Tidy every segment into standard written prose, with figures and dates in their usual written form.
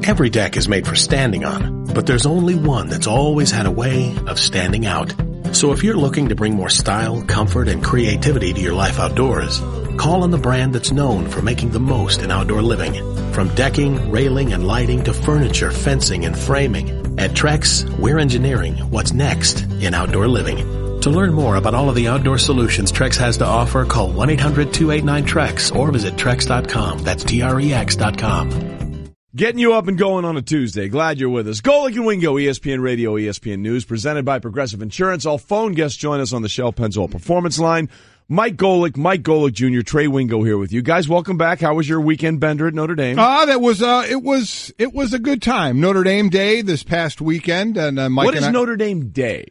Every deck is made for standing on, but there's only one that's always had a way of standing out. So if you're looking to bring more style, comfort, and creativity to your life outdoors, call on the brand that's known for making the most in outdoor living. From decking, railing, and lighting to furniture, fencing, and framing, at Trex, we're engineering what's next in outdoor living. To learn more about all of the outdoor solutions Trex has to offer, call 1-800-289-TREX or visit Trex.com. That's TREX.com. Getting you up and going on a Tuesday. Glad you're with us. Golic and Wingo, ESPN Radio, ESPN News, presented by Progressive Insurance. All phone guests join us on the Shell Pennzoil Performance Line. Mike Golic Jr., Trey Wingo here with you. Guys, welcome back. How was your weekend bender at Notre Dame? It was a good time. Notre Dame Day this past weekend. And Mike What is Notre Dame Day?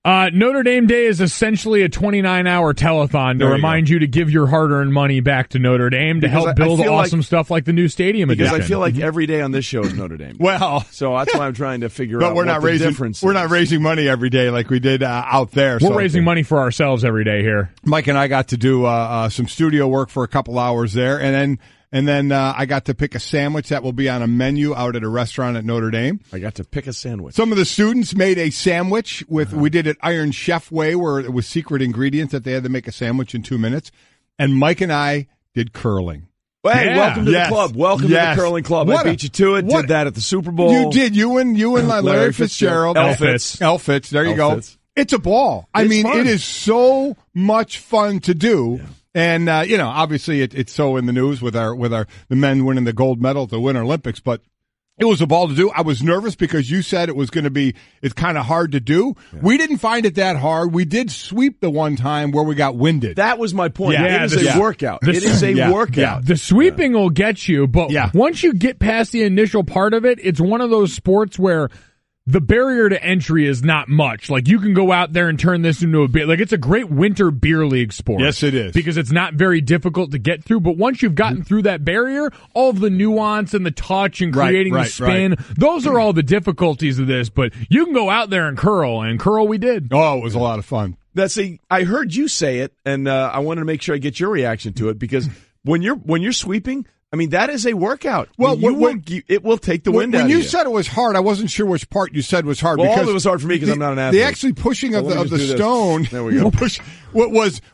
Notre Dame Day is essentially a 29-hour telethon to remind you to give your hard-earned money back to Notre Dame to help build awesome stuff like the new stadium edition. Because I feel like every day on this show is Notre Dame. Well, so that's why I'm trying to figure out what the difference is. We're not raising money every day like we did out there. We're raising money for ourselves every day here. Mike and I got to do some studio work for a couple hours there, and then I got to pick a sandwich that will be on a menu out at a restaurant at Notre Dame. I got to pick a sandwich. Some of the students made a sandwich we did it Iron Chef way, where it was secret ingredients that they had to make a sandwich in 2 minutes. And Mike and I did curling. Well, hey, welcome to the club. Welcome to the curling club. I beat you to it. Did that at the Super Bowl. You did. You and Larry Fitzgerald. Elfitz. There you go. It's a ball. I mean, it is so much fun to do. Yeah. And obviously it's so in the news with the men winning the gold medal at the Winter Olympics, but it was a ball to do. I was nervous because you said it's kind of hard to do. Yeah. We didn't find it that hard. We did sweep the one time where we got winded. That was my point. Yeah, it is a workout. It is a workout. Yeah. The sweeping will get you, but once you get past the initial part of it, it's one of those sports where the barrier to entry is not much. Like, you can go out there and turn this into a beer. Like, it's a great winter beer league sport. Yes, it is. Because it's not very difficult to get through. But once you've gotten through that barrier, all of the nuance and the touch and creating the spin, those are all the difficulties of this. But you can go out there and curl we did. Oh, it was a lot of fun. I heard you say it, and I wanted to make sure I get your reaction to it, because when you're sweeping, I mean, that is a workout. Well, it will take the wind out of you. When you said it was hard, I wasn't sure which part you said was hard. Well, because all of it was hard for me because I'm not an athlete. The actually pushing of the stone. There we go.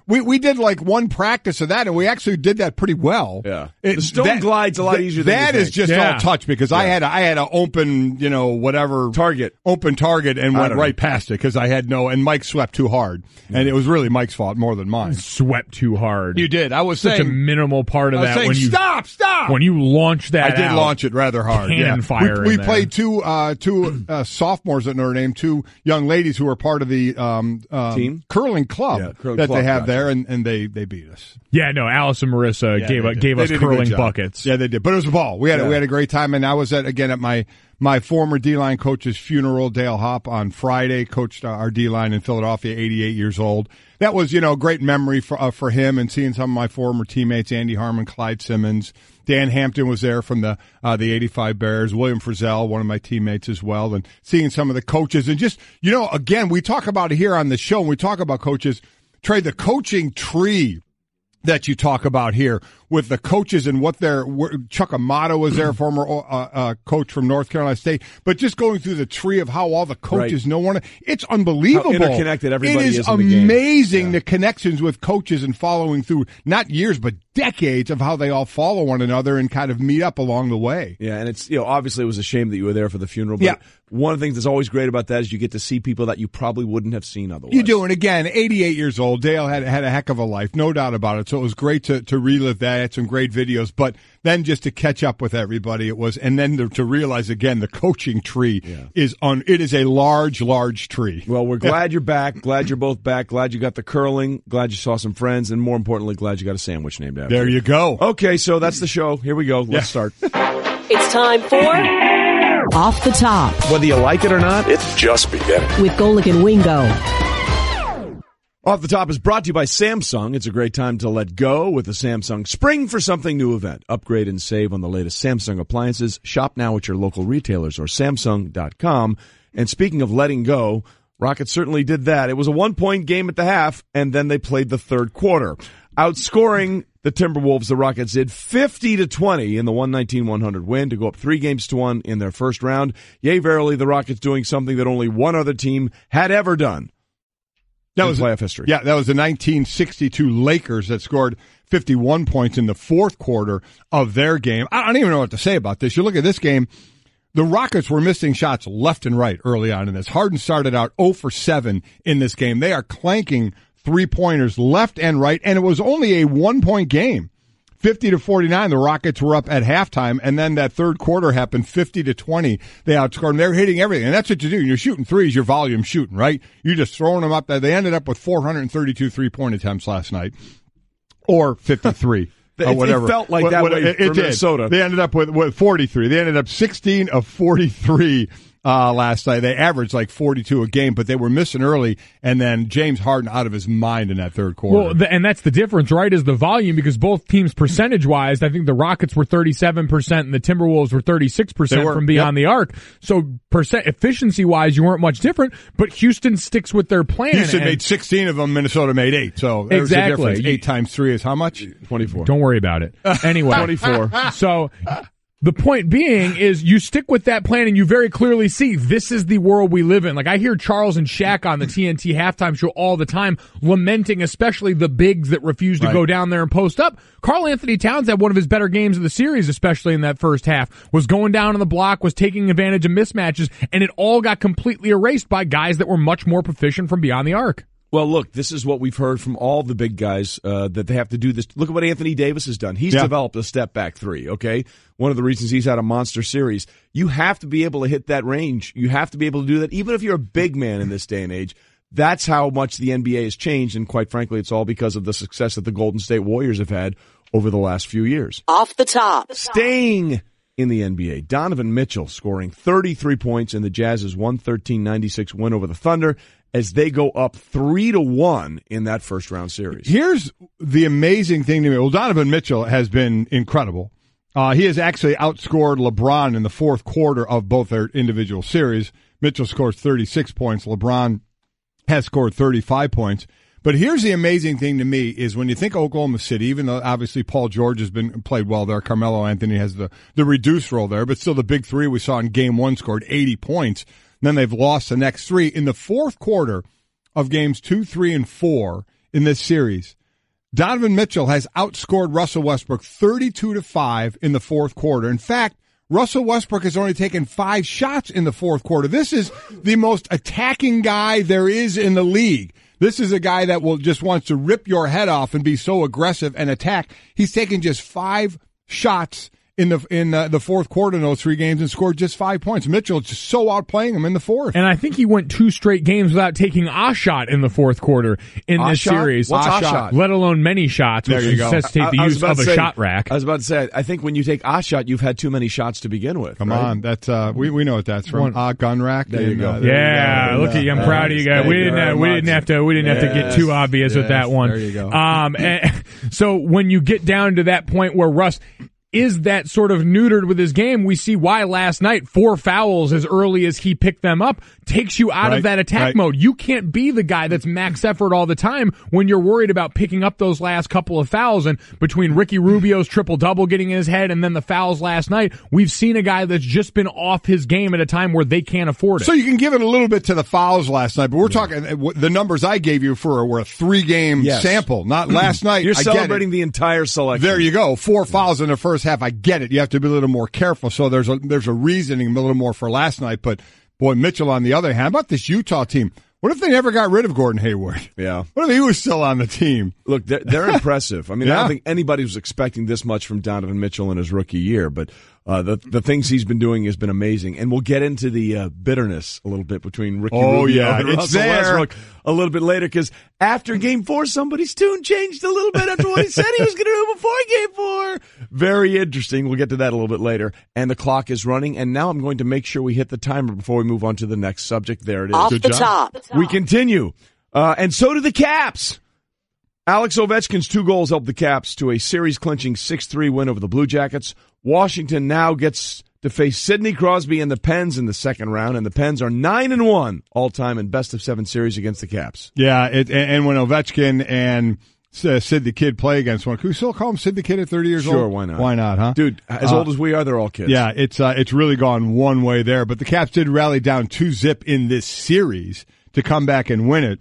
We did like one practice of that, and we actually did that pretty well. Yeah, the stone glides a lot easier than you think. That is just all touch, because I had an open, open target, and went right past it because I had and Mike swept too hard, and it was really Mike's fault more than mine. Swept too hard. You did. I was such saying a minimal part of that. When you stop. When you launch that, I did launch it rather hard. Cannon fire. We played two sophomores at Notre Dame, two young ladies who were part of the team curling club they have there, and they beat us. Yeah, no, Alice and Marissa gave us curling buckets. Yeah, they did. But it was a ball. We had a great time, and I was at my former D-line coach's funeral. Dale Hopp on Friday coached our D-line in Philadelphia, 88 years old. That was, a great memory for him, and seeing some of my former teammates, Andy Harmon, Clyde Simmons. Dan Hampton was there from the 85 Bears. William Frizzell, one of my teammates as well, and seeing some of the coaches. And just, again, we talk about it here on the show, when we talk about coaches, Trey, the coaching tree that you talk about here with the coaches and what Chuck Amato was there, former coach from North Carolina State, but just going through the tree of how all the coaches know one another. It's unbelievable. How interconnected everybody is. It is amazing the connections with coaches and following through, not years, but decades of how they all follow one another and kind of meet up along the way. Yeah, and it's, obviously it was a shame that you were there for the funeral, but one of the things that's always great about that is you get to see people that you probably wouldn't have seen otherwise. You do, and again, 88 years old, Dale had a heck of a life, no doubt about it, so it was great to relive that. Had some great videos, but then just to catch up with everybody, and then to realize again, the coaching tree it is a large, large tree. Well, we're glad you're back, glad you're both back, glad you got the curling, glad you saw some friends, and more importantly, glad you got a sandwich named after you. There you go. Okay, so that's the show. Here we go. Let's start. It's time for Off the Top. Whether you like it or not, it's just beginning. With Golic and Wingo. Off the Top is brought to you by Samsung. It's a great time to let go with the Samsung Spring for Something New event. Upgrade and save on the latest Samsung appliances. Shop now at your local retailers or Samsung.com. And speaking of letting go, Rockets certainly did that. It was a 1-point game at the half, and then they played the third quarter, outscoring the Timberwolves, the Rockets did 50-20 in the 119-100 win to go up 3-1 in their first round. Yea, verily, the Rockets doing something that only one other team had ever done. That was playoff history. Yeah, that was the 1962 Lakers that scored 51 points in the fourth quarter of their game. I don't even know what to say about this. You look at this game, the Rockets were missing shots left and right early on in this. Harden started out 0 for 7 in this game. They are clanking three-pointers left and right, and it was only a 1-point game. 50-49, the Rockets were up at halftime, and then that third quarter happened, 50-20. They outscored them. They're hitting everything, and that's what you do. You're shooting threes, you're volume shooting, right? You're just throwing them up there. They ended up with 432 three-point attempts last night, or 53. Or whatever. It felt like that way for Minnesota. They ended up with 43. They ended up 16 of 43 last night. They averaged like 42 a game, but they were missing early, and then James Harden out of his mind in that third quarter. Well, and that's the difference, right, is the volume, because both teams percentage-wise, I think the Rockets were 37% and the Timberwolves were 36% from beyond the arc. So efficiency-wise, you weren't much different, but Houston sticks with their plan. Houston made 16 of them, Minnesota made 8. So there's a difference. 8 times 3 is how much? 24. Don't worry about it. Anyway. 24. So the point being is you stick with that plan and you very clearly see this is the world we live in. Like, I hear Charles and Shaq on the TNT halftime show all the time lamenting especially the bigs that refuse to go down there and post up. Karl Anthony Towns had one of his better games of the series, especially in that first half, was going down on the block, was taking advantage of mismatches, and it all got completely erased by guys that were much more proficient from beyond the arc. Well, look, this is what we've heard from all the big guys, that they have to do this. Look at what Anthony Davis has done. He's developed a step-back three, okay? One of the reasons he's had a monster series. You have to be able to hit that range. You have to be able to do that, even if you're a big man in this day and age. That's how much the NBA has changed, and quite frankly, it's all because of the success that the Golden State Warriors have had over the last few years. Off the top. Staying in the NBA, Donovan Mitchell scoring 33 points in the Jazz's 113-96 win over the Thunder, as they go up 3-1 in that first round series. Here's the amazing thing to me. Well, Donovan Mitchell has been incredible. He has actually outscored LeBron in the fourth quarter of both their individual series. Mitchell scores 36 points. LeBron has scored 35 points. But here's the amazing thing to me is when you think Oklahoma City, even though obviously Paul George has been played well there, Carmelo Anthony has the reduced role there, but still the big three we saw in game one scored 80 points. Then they've lost the next 3. In the fourth quarter of games 2, 3, and 4 in this series, Donovan Mitchell has outscored Russell Westbrook 32-5 in the fourth quarter. In fact, Russell Westbrook has only taken 5 shots in the fourth quarter. This is the most attacking guy there is in the league. This is a guy that just wants to rip your head off and be so aggressive and attack. He's taken just 5 shots in the fourth quarter in those 3 games and scored just 5 points. Mitchell just so outplaying him in the fourth. And I think he went 2 straight games without taking a shot in the fourth quarter in this series. What's a shot? Let alone many shots, which necessitate the use of a shot rack. I was about to say, I think when you take a shot, you've had too many shots to begin with. Come on, that's we know what that's from. Gun rack. There you go. Look at you. I'm proud of you guys. We didn't have to get too obvious with that one. There you go. So when you get down to that point where Russ is that sort of neutered with his game, we see why last night 4 fouls as early as he picked them up takes you out of that attack mode. You can't be the guy that's max effort all the time when you're worried about picking up those last couple of fouls. And between Ricky Rubio's triple-double getting in his head and then the fouls last night, we've seen a guy that's just been off his game at a time where they can't afford it. So you can give it a little bit to the fouls last night, but we're talking the numbers I gave you were a 3-game sample, not last night. You're celebrating the entire selection. There you go. 4 fouls in the first half. I get it. You have to be a little more careful. So there's a reasoning a little more for last night. But boy, Mitchell on the other hand, how about this Utah team? What if they never got rid of Gordon Hayward? Yeah. What if he was still on the team? Look, they're impressive. I mean, I don't think anybody was expecting this much from Donovan Mitchell in his rookie year, but the things he's been doing has been amazing. And we'll get into the bitterness a little bit between Ricky Rubio and Russell Westbrook a little bit later, because after Game 4, somebody's tune changed a little bit after what he said he was going to do before Game 4. Very interesting. We'll get to that a little bit later. And the clock is running, and now I'm going to make sure we hit the timer before we move on to the next subject. There it is. Off the top. We continue. And so do the Caps. Alex Ovechkin's 2 goals helped the Caps to a series-clinching 6-3 win over the Blue Jackets. Washington now gets to face Sidney Crosby and the Pens in the second round, and the Pens are 9-1 all-time in best-of-7 series against the Caps. Yeah, and when Ovechkin and Sid the Kid play against one. Can we still call him Sid the Kid at 30 years old? Sure, why not? Why not, huh? Dude, as old as we are, they're all kids. Yeah, it's really gone one way there. But the Caps did rally down 2-0 in this series to come back and win it.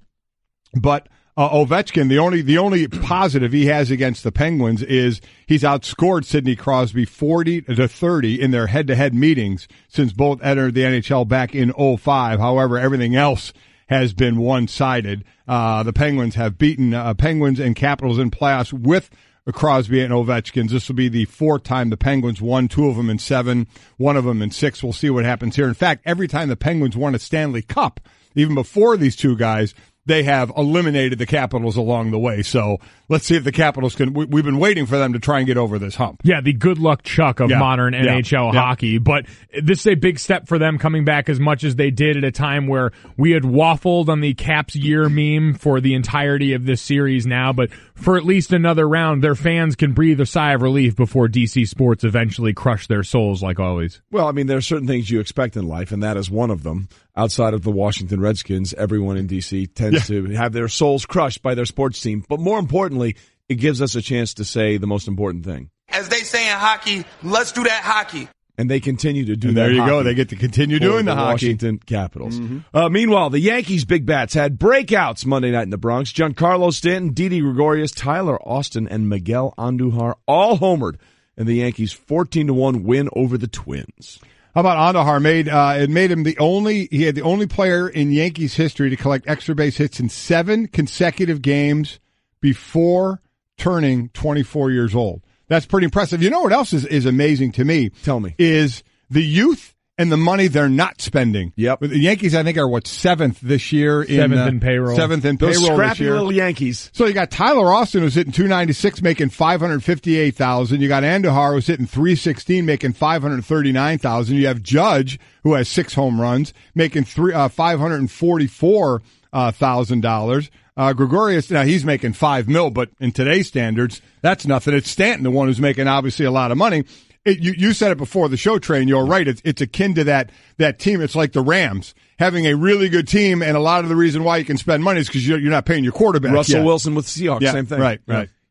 But Ovechkin, the only positive he has against the Penguins is he's outscored Sidney Crosby 40-30 in their head-to-head meetings since both entered the NHL back in 2005. However, everything else has been one-sided. The Penguins have beaten Penguins and Capitals in playoffs with Crosby and Ovechkin. This will be the fourth time the Penguins won, 2 of them in 7, 1 of them in 6. We'll see what happens here. In fact, every time the Penguins won a Stanley Cup, even before these two guys, they have eliminated the Capitals along the way. So let's see if the Capitals can. We've been waiting for them to try and get over this hump. Yeah, the good luck Chuck of modern NHL hockey. But this is a big step for them coming back as much as they did at a time where we had waffled on the Caps year meme for the entirety of this series now. But for at least another round, their fans can breathe a sigh of relief before DC Sports eventually crush their souls like always. Well, I mean, there are certain things you expect in life, and that is one of them. Outside of the Washington Redskins, everyone in D.C. tends to have their souls crushed by their sports team. But more importantly, it gives us a chance to say the most important thing. As they say in hockey, let's do that hockey. And they continue to do and that. There you go. They get to continue doing the hockey. Washington Capitals. Mm-hmm. Meanwhile, the Yankees' big bats had breakouts Monday night in the Bronx. Giancarlo Stanton, Didi Gregorius, Tyler Austin, and Miguel Andujar all homered in the Yankees' 14-1 win over the Twins. How about Andujar? It made him the only player in Yankees history to collect extra base hits in 7 consecutive games before turning 24 years old. That's pretty impressive. You know what else is amazing to me? Tell me. Is the youth and the money they're not spending. Yep. The Yankees, I think, are 7th this year. Seventh in payroll. 7th in Those payroll scrappy this year. little Yankees. So you got Tyler Austin, who's hitting $296, making $558,000. You got Andujar, who's hitting $316, making $539,000. You have Judge, who has 6 home runs, making $544,000. Gregorius, now he's making $5 million, but in today's standards, that's nothing. It's Stanton, the one who's making obviously a lot of money. You said it before the show, Trey, and you're right. It's akin to that team. It's like the Rams having a really good team, and a lot of the reason why you can spend money is because you're not paying your quarterback. Russell Wilson with the Seahawks, same thing. Right.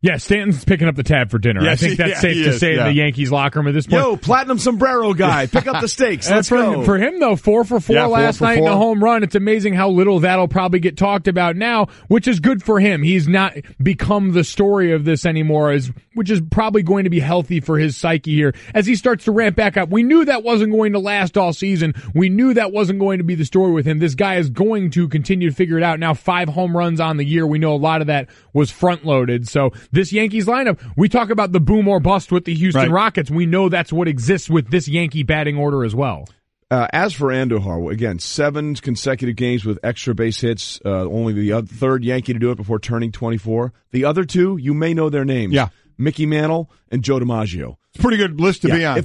Yeah, Stanton's picking up the tab for dinner. Yes, I think that's safe to say in the Yankees locker room at this point. Yo, platinum sombrero guy, pick up the stakes. Let's go. For him, though, 4 for 4 last night in a home run. It's amazing how little that'll probably get talked about now, which is good for him. He's not become the story of this anymore, which is probably going to be healthy for his psyche here as he starts to ramp back up. We knew that wasn't going to last all season. We knew that wasn't going to be the story with him. This guy is going to continue to figure it out. Now 5 home runs on the year. We know a lot of that was front-loaded. So this Yankees lineup, we talk about the boom or bust with the Houston Rockets. We know that's what exists with this Yankee batting order as well. As for Andujar, again, 7 consecutive games with extra base hits. Only the third Yankee to do it before turning 24. The other 2, you may know their names. Yeah. Mickey Mantle and Joe DiMaggio. It's a pretty good list to be on.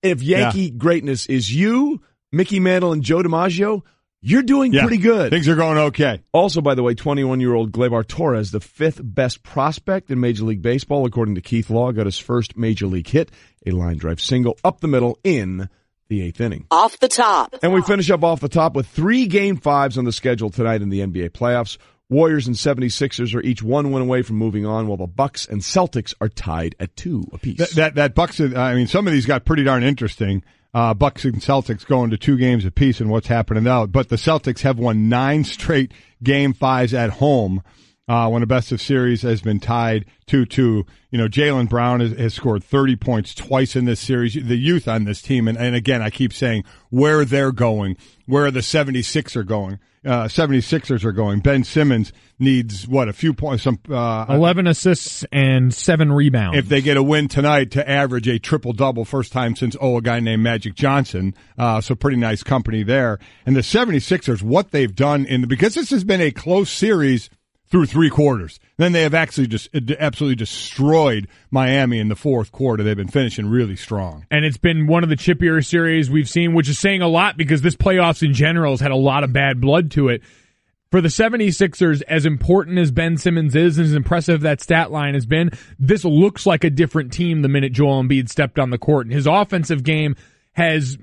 If Yankee greatness is you, Mickey Mantle, and Joe DiMaggio, you're doing pretty good. Things are going okay. Also, by the way, 21-year-old Gleyber Torres, the 5th best prospect in Major League Baseball, according to Keith Law, got his first Major League hit, a line drive single up the middle in the 8th inning. Off the top. And we finish up off the top with 3 Game 5s on the schedule tonight in the NBA playoffs. Warriors and 76ers are each 1 win away from moving on, while the Bucks and Celtics are tied at 2 apiece. That Bucks, I mean, some of these got pretty darn interesting. Bucks and Celtics going to 2 games apiece and what's happening now. But the Celtics have won 9 straight Game 5s at home when a best of series has been tied 2-2. You know, Jaylen Brown has scored 30 points twice in this series. The youth on this team, and again, I keep saying where they're going, where the 76ers are going. 76ers are going. Ben Simmons needs, a few points, 11 assists and 7 rebounds. If they get a win tonight to average a triple-double, first time since, a guy named Magic Johnson. So pretty nice company there. And the 76ers, what they've done because this has been a close series through 3 quarters. Then they have actually just absolutely destroyed Miami in the 4th quarter. They've been finishing really strong. And it's been one of the chippier series we've seen, which is saying a lot because this playoffs in general has had a lot of bad blood to it. For the 76ers, as important as Ben Simmons is, and as impressive that stat line has been, this looks like a different team the minute Joel Embiid stepped on the court. And his offensive game has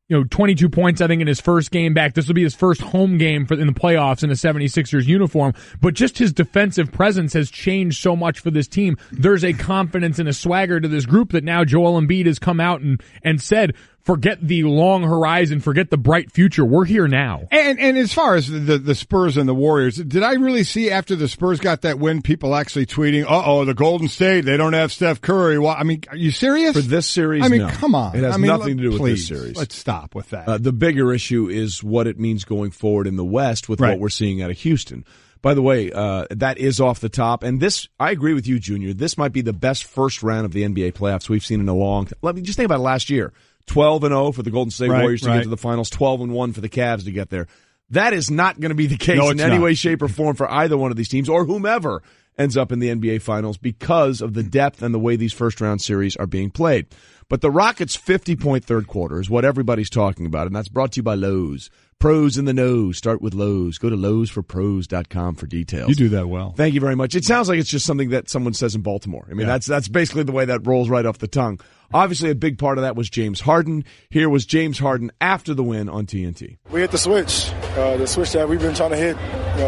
22 points, I think, in his first game back. This will be his first home game in the playoffs in a 76ers uniform. But just his defensive presence has changed so much for this team. There's a confidence and a swagger to this group that now Joel Embiid has come out and said, forget the long horizon, forget the bright future. We're here now. And as far as the Spurs and the Warriors, did I really see after the Spurs got that win, people actually tweeting, the Golden State, they don't have Steph Curry. Well, I mean, are you serious? For this series, no. Come on. It has nothing to do with please, this series. Let's stop with that. The bigger issue is what it means going forward in the West with what we're seeing out of Houston. By the way, that is off the top. And this, I agree with you, Junior. This might be the best first round of the NBA playoffs we've seen in a long time. Let me just think about it last year. 12-0 for the Golden State Warriors to get to the finals, 12-1 for the Cavs to get there. That is not going to be the case in any way, shape, or form for either one of these teams or whomever ends up in the NBA Finals because of the depth and the way these first-round series are being played. But the Rockets' 50-point third quarter is what everybody's talking about, and that's brought to you by Lowe's. Pros in the know. Start with Lowe's. Go to lowesforpros.com for details. You do that well. Thank you very much. It sounds like it's just something that someone says in Baltimore. I mean, that's basically the way that rolls right off the tongue. Obviously, a big part of that was James Harden. Here was James Harden after the win on TNT. We hit the switch that we've been trying to hit,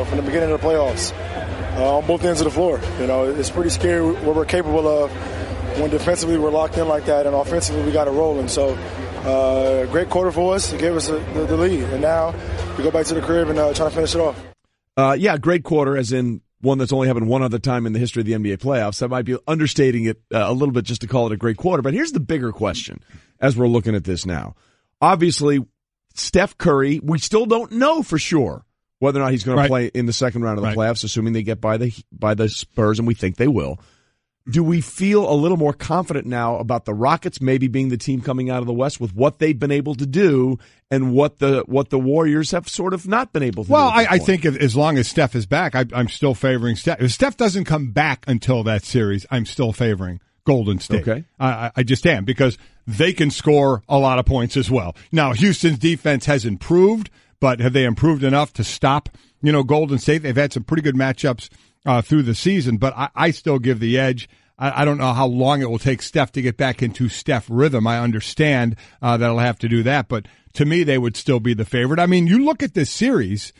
from the beginning of the playoffs, on both ends of the floor. It's pretty scary what we're capable of when defensively we're locked in like that, and offensively we got it rolling. So, great quarter for us to give us the lead, and now we go back to the crib and try to finish it off. Great quarter, as in one that's only happened one other time in the history of the NBA playoffs. That might be understating it a little bit just to call it a great quarter. But here's the bigger question as we're looking at this now. Obviously, Steph Curry, we still don't know for sure whether or not he's going to play in the second round of the playoffs, assuming they get by the Spurs, and we think they will. Do we feel a little more confident now about the Rockets maybe being the team coming out of the West with what they've been able to do and what the Warriors have sort of not been able to do? Well, I think as long as Steph is back, I'm still favoring Steph. If Steph doesn't come back until that series, I'm still favoring Golden State. Okay. I just am, because they can score a lot of points as well. Now, Houston's defense has improved, but have they improved enough to stop, Golden State? They've had some pretty good matchups through the season, but I still give the edge. I don't know how long it will take Steph to get back into Steph rhythm. I understand that he'll have to do that, but to me, they would still be the favorite. I mean, you look at this series,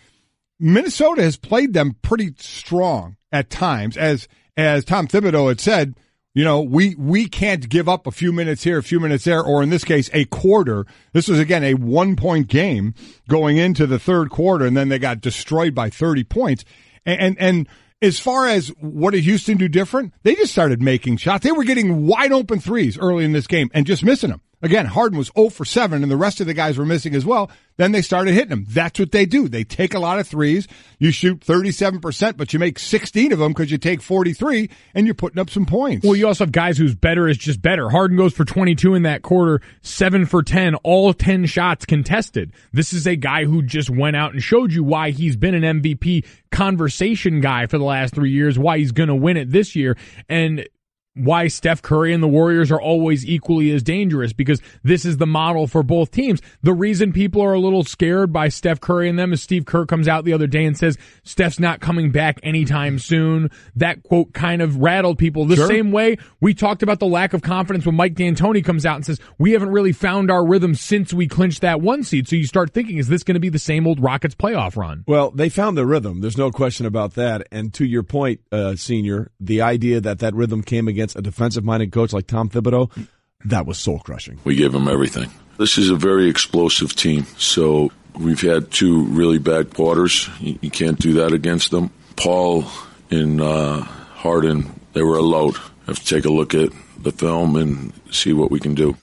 Minnesota has played them pretty strong at times. As Tom Thibodeau had said, we can't give up a few minutes here, a few minutes there, or in this case, a quarter. This was, again, a 1-point game going into the third quarter, and then they got destroyed by 30 points. And as far as what did Houston do different, they just started making shots. They were getting wide open threes early in this game and just missing them. Again, Harden was 0 for 7, and the rest of the guys were missing as well. Then they started hitting them. That's what they do. They take a lot of threes. You shoot 37%, but you make 16 of them because you take 43, and you're putting up some points. Well, you also have guys whose better is just better. Harden goes for 22 in that quarter, 7 for 10, all 10 shots contested. This is a guy who just went out and showed you why he's been an MVP conversation guy for the last 3 years, why he's going to win it this year, and why Steph Curry and the Warriors are always equally as dangerous, because this is the model for both teams. The reason people are a little scared by Steph Curry and them is Steve Kerr comes out the other day and says Steph's not coming back anytime soon. That quote kind of rattled people. The same way we talked about the lack of confidence when Mike D'Antoni comes out and says we haven't really found our rhythm since we clinched that 1 seed. So you start thinking, is this going to be the same old Rockets playoff run? Well, they found their rhythm. There's no question about that. And to your point, Senior, the idea that rhythm came against a defensive-minded coach like Tom Thibodeau, that was soul-crushing. We gave them everything. This is a very explosive team, so we've had 2 really bad quarters. You can't do that against them. Paul and Harden, they were a load. Have to take a look at the film and see what we can do.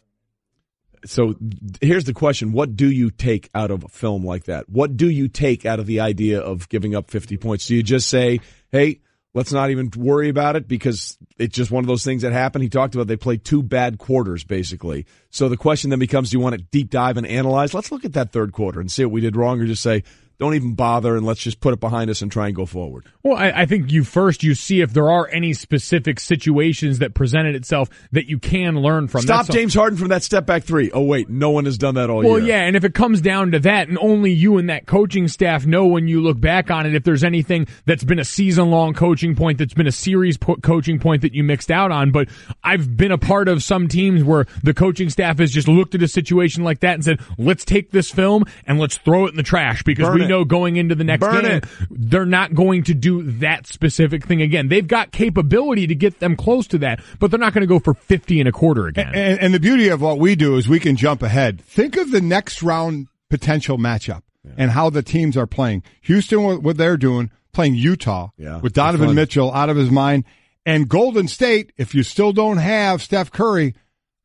So here's the question. What do you take out of a film like that? What do you take out of the idea of giving up 50 points? Do you just say, hey, let's not even worry about it because it's just one of those things that happen? He talked about they played 2 bad quarters, basically. So the question then becomes, do you want to deep dive and analyze? Let's look at that third quarter and see what we did wrong, or just say, don't even bother and let's just put it behind us and try and go forward. Well, I think you see if there are any specific situations that presented itself that you can learn from. Stop James Harden from that step back three. Oh, wait, no one has done that all year. Well, yeah, and if it comes down to that, and only you and that coaching staff know when you look back on it, if there's anything that's been a season-long coaching point, that's been a series coaching point that you mixed out on. But I've been a part of some teams where the coaching staff has just looked at a situation like that and said, let's take this film and let's throw it in the trash because we know going into the next game, they're not going to do that specific thing again. They've got capability to get them close to that, but they're not going to go for 50 and a quarter again. And the beauty of what we do is we can jump ahead. Think of the next round potential matchup and how the teams are playing. Houston, what they're doing, playing Utah with Donovan Mitchell out of his mind. And Golden State, if you still don't have Steph Curry,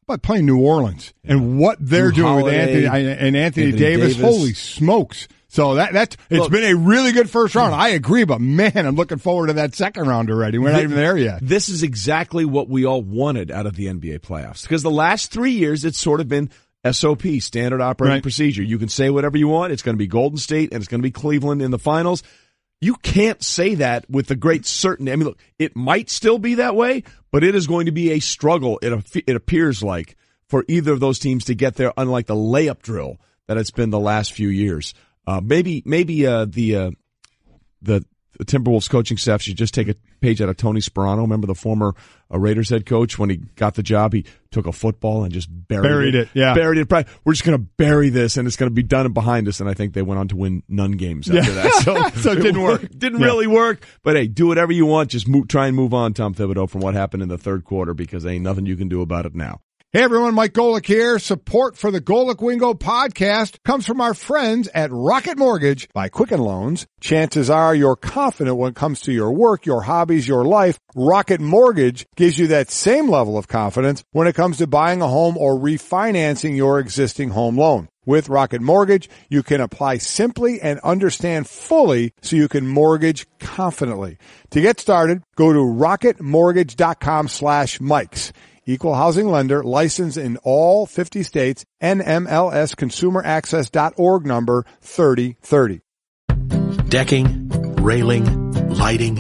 but playing New Orleans and what they're doing with Anthony Davis, holy smokes. So it's been a really good first round. I agree, but man, I'm looking forward to that second round already. We're not even there yet. This is exactly what we all wanted out of the NBA playoffs because the last 3 years it's sort of been SOP, standard operating procedure. You can say whatever you want. It's going to be Golden State and it's going to be Cleveland in the finals. You can't say that with the great certainty. I mean, look, it might still be that way, but it is going to be a struggle, it appears like, for either of those teams to get there, unlike the layup drill that it's been the last few years. Maybe the Timberwolves coaching staff should just take a page out of Tony Sparano. Remember the former Raiders head coach? When he got the job, he took a football and just buried it. Yeah. Buried it. We're just going to bury this, and it's going to be done and behind us. And I think they went on to win none games after that. So it didn't work. Didn't really work. But, hey, do whatever you want. Just try and move on, Tom Thibodeau, from what happened in the third quarter because there ain't nothing you can do about it now. Hey everyone, Mike Golic here. Support for the Golic Wingo podcast comes from our friends at Rocket Mortgage by Quicken Loans. Chances are you're confident when it comes to your work, your hobbies, your life. Rocket Mortgage gives you that same level of confidence when it comes to buying a home or refinancing your existing home loan. With Rocket Mortgage, you can apply simply and understand fully so you can mortgage confidently. To get started, go to rocketmortgage.com/Mikes. Equal housing lender, licensed in all 50 states, NMLS consumeraccess.org number 3030. Decking, railing, lighting,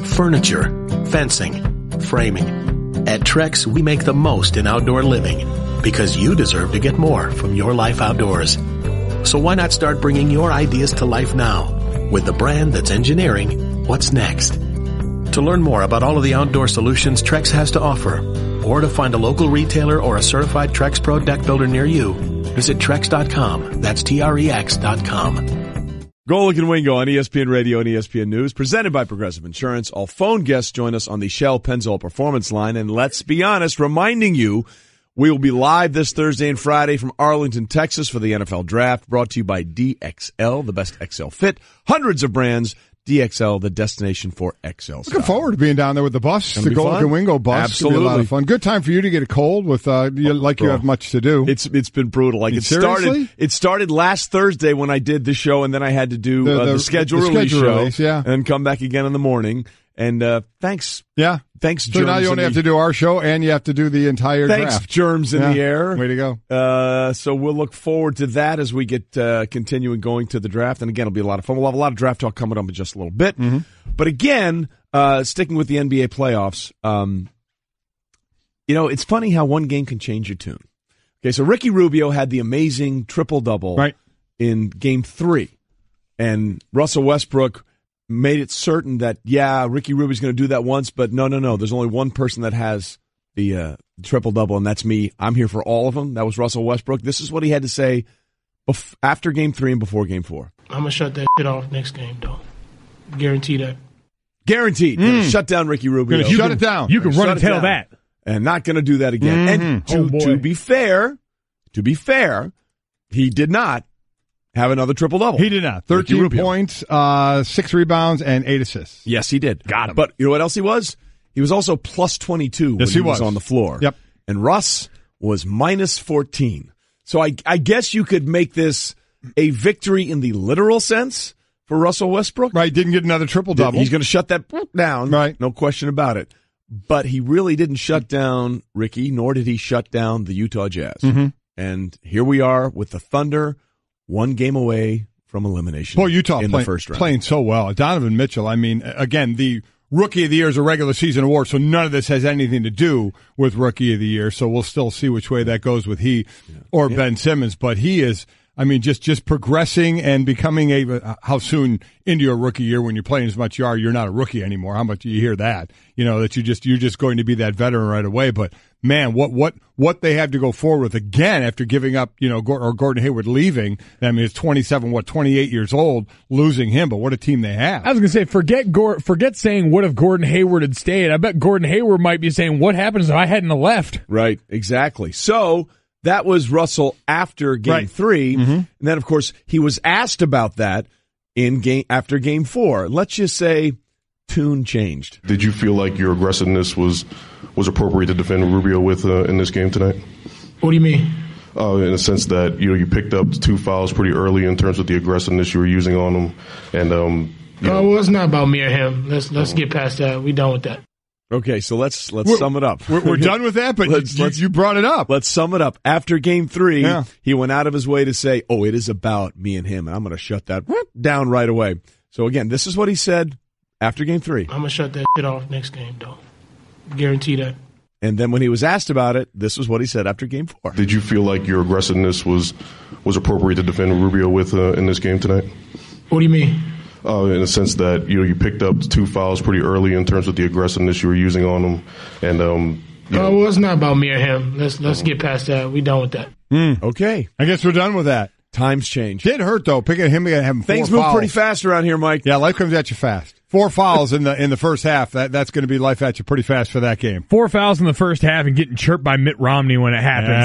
furniture, fencing, framing. At Trex, we make the most in outdoor living because you deserve to get more from your life outdoors. So why not start bringing your ideas to life now with the brand that's engineering what's next? To learn more about all of the outdoor solutions Trex has to offer, or to find a local retailer or a certified Trex Pro deck builder near you, visit Trex.com. That's TREX.com. Golic and Wingo on ESPN Radio and ESPN News, presented by Progressive Insurance. All phone guests join us on the Shell Pennzoil Performance Line. And let's be honest, reminding you, we will be live this Thursday and Friday from Arlington, Texas for the NFL Draft, brought to you by DXL, the best XL fit. Hundreds of brands. DXL, the destination for XL. Looking forward to being down there with the bus, the Golic and Wingo bus. Absolutely. It'll be a lot of fun. Good time for you to get a cold with, you have much to do. It's been brutal. It started last Thursday when I did the show, and then I had to do the schedule release show, and come back again in the morning. And thanks. Yeah. Thanks, Germs. So now you only have to do our show, and you have to do the entire draft. Thanks, Germs in the air. Way to go. So we'll look forward to that as we get continuing going to the draft. And again, it'll be a lot of fun. We'll have a lot of draft talk coming up in just a little bit. Mm-hmm. But again, sticking with the NBA playoffs, it's funny how one game can change your tune. Okay, so Ricky Rubio had the amazing triple-double in Game 3. And Russell Westbrook made it certain that, Ricky Rubio's going to do that once, but no. There's only one person that has the triple-double, and that's me. I'm here for all of them. That was Russell Westbrook. This is what he had to say after Game 3 and before Game 4. I'm going to shut that shit off next game, though. Guarantee that. Guaranteed. Gonna shut down Ricky Rubio. Shut it down. You can run and tell that. And not going to do that again. Mm-hmm. And to be fair, he did not have another triple-double. He did not. 13 points, 6 rebounds, and 8 assists. Yes, he did. Got him. But you know what else he was? He was also plus 22 when he was on the floor. Yep. And Russ was minus 14. So I guess you could make this a victory in the literal sense for Russell Westbrook. Right, didn't get another triple-double. He's going to shut that down. Right. No question about it. But he really didn't shut down Ricky, nor did he shut down the Utah Jazz. Mm-hmm. And here we are with the Thunder, one game away from elimination. Well, Utah in the first round. Playing so well. Donovan Mitchell, I mean, again, the Rookie of the Year is a regular season award, so none of this has anything to do with Rookie of the Year, so we'll still see which way that goes with he or Ben Simmons. But he is, I mean, just progressing and becoming how soon into your rookie year when you're playing as much you are, you're not a rookie anymore. How much do you hear that? You know, that you're just going to be that veteran right away. But man, what they have to go forward with again after giving up, you know, or Gordon Hayward leaving. I mean, it's 28 years old, losing him, but what a team they have. I was going to say, forget saying what if Gordon Hayward had stayed. I bet Gordon Hayward might be saying, what happens if I hadn't left? Right, exactly. So that was Russell after Game 3, and then of course he was asked about that after Game 4. Let's just say tune changed. Did you feel like your aggressiveness was appropriate to defend Rubio with in this game tonight? What do you mean? In the sense that you picked up 2 fouls pretty early in terms of the aggressiveness you were using on him, and well, it's not about me or him. Let's get past that. We done with that. Okay, so let's sum it up. We're done with that, but you brought it up. Let's sum it up. After Game 3, he went out of his way to say, "Oh, it is about me and him," and I'm going to shut that down right away. So again, this is what he said after Game 3. I'm going to shut that shit off next game, though. Guarantee that. And then when he was asked about it, this was what he said after Game 4. Did you feel like your aggressiveness was appropriate to defend Rubio with in this game tonight? What do you mean? In the sense that you picked up 2 fouls pretty early in terms of the aggressiveness you were using on him, and well, it's not about me or him. Let's get past that. We done with that. Okay, I guess we're done with that. Times change. Did hurt though. Picking him and having 4 things fouls. move pretty fast around here, Mike. Yeah, life comes at you fast. 4 fouls in the first half. That's going to be life at you pretty fast for that game. 4 fouls in the first half and getting chirped by Mitt Romney when it happens.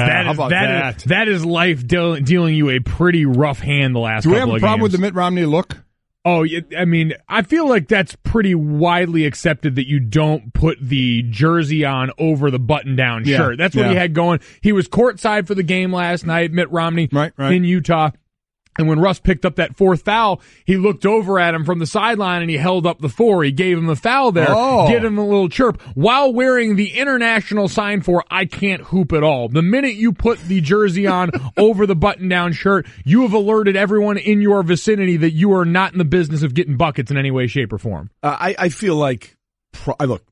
Yeah, that is life dealing you a pretty rough hand the last couple of games. Do we have a problem with the Mitt Romney look? Oh, I mean, I feel like that's pretty widely accepted that you don't put the jersey on over the button-down shirt. That's what he had going. He was courtside for the game last night, Mitt Romney, in Utah. And when Russ picked up that 4th foul, he looked over at him from the sideline and he held up the 4. He gave him the foul there, gave him a little chirp, while wearing the international sign for I can't hoop at all. The minute you put the jersey on over the button-down shirt, you have alerted everyone in your vicinity that you are not in the business of getting buckets in any way, shape, or form. I feel like, look,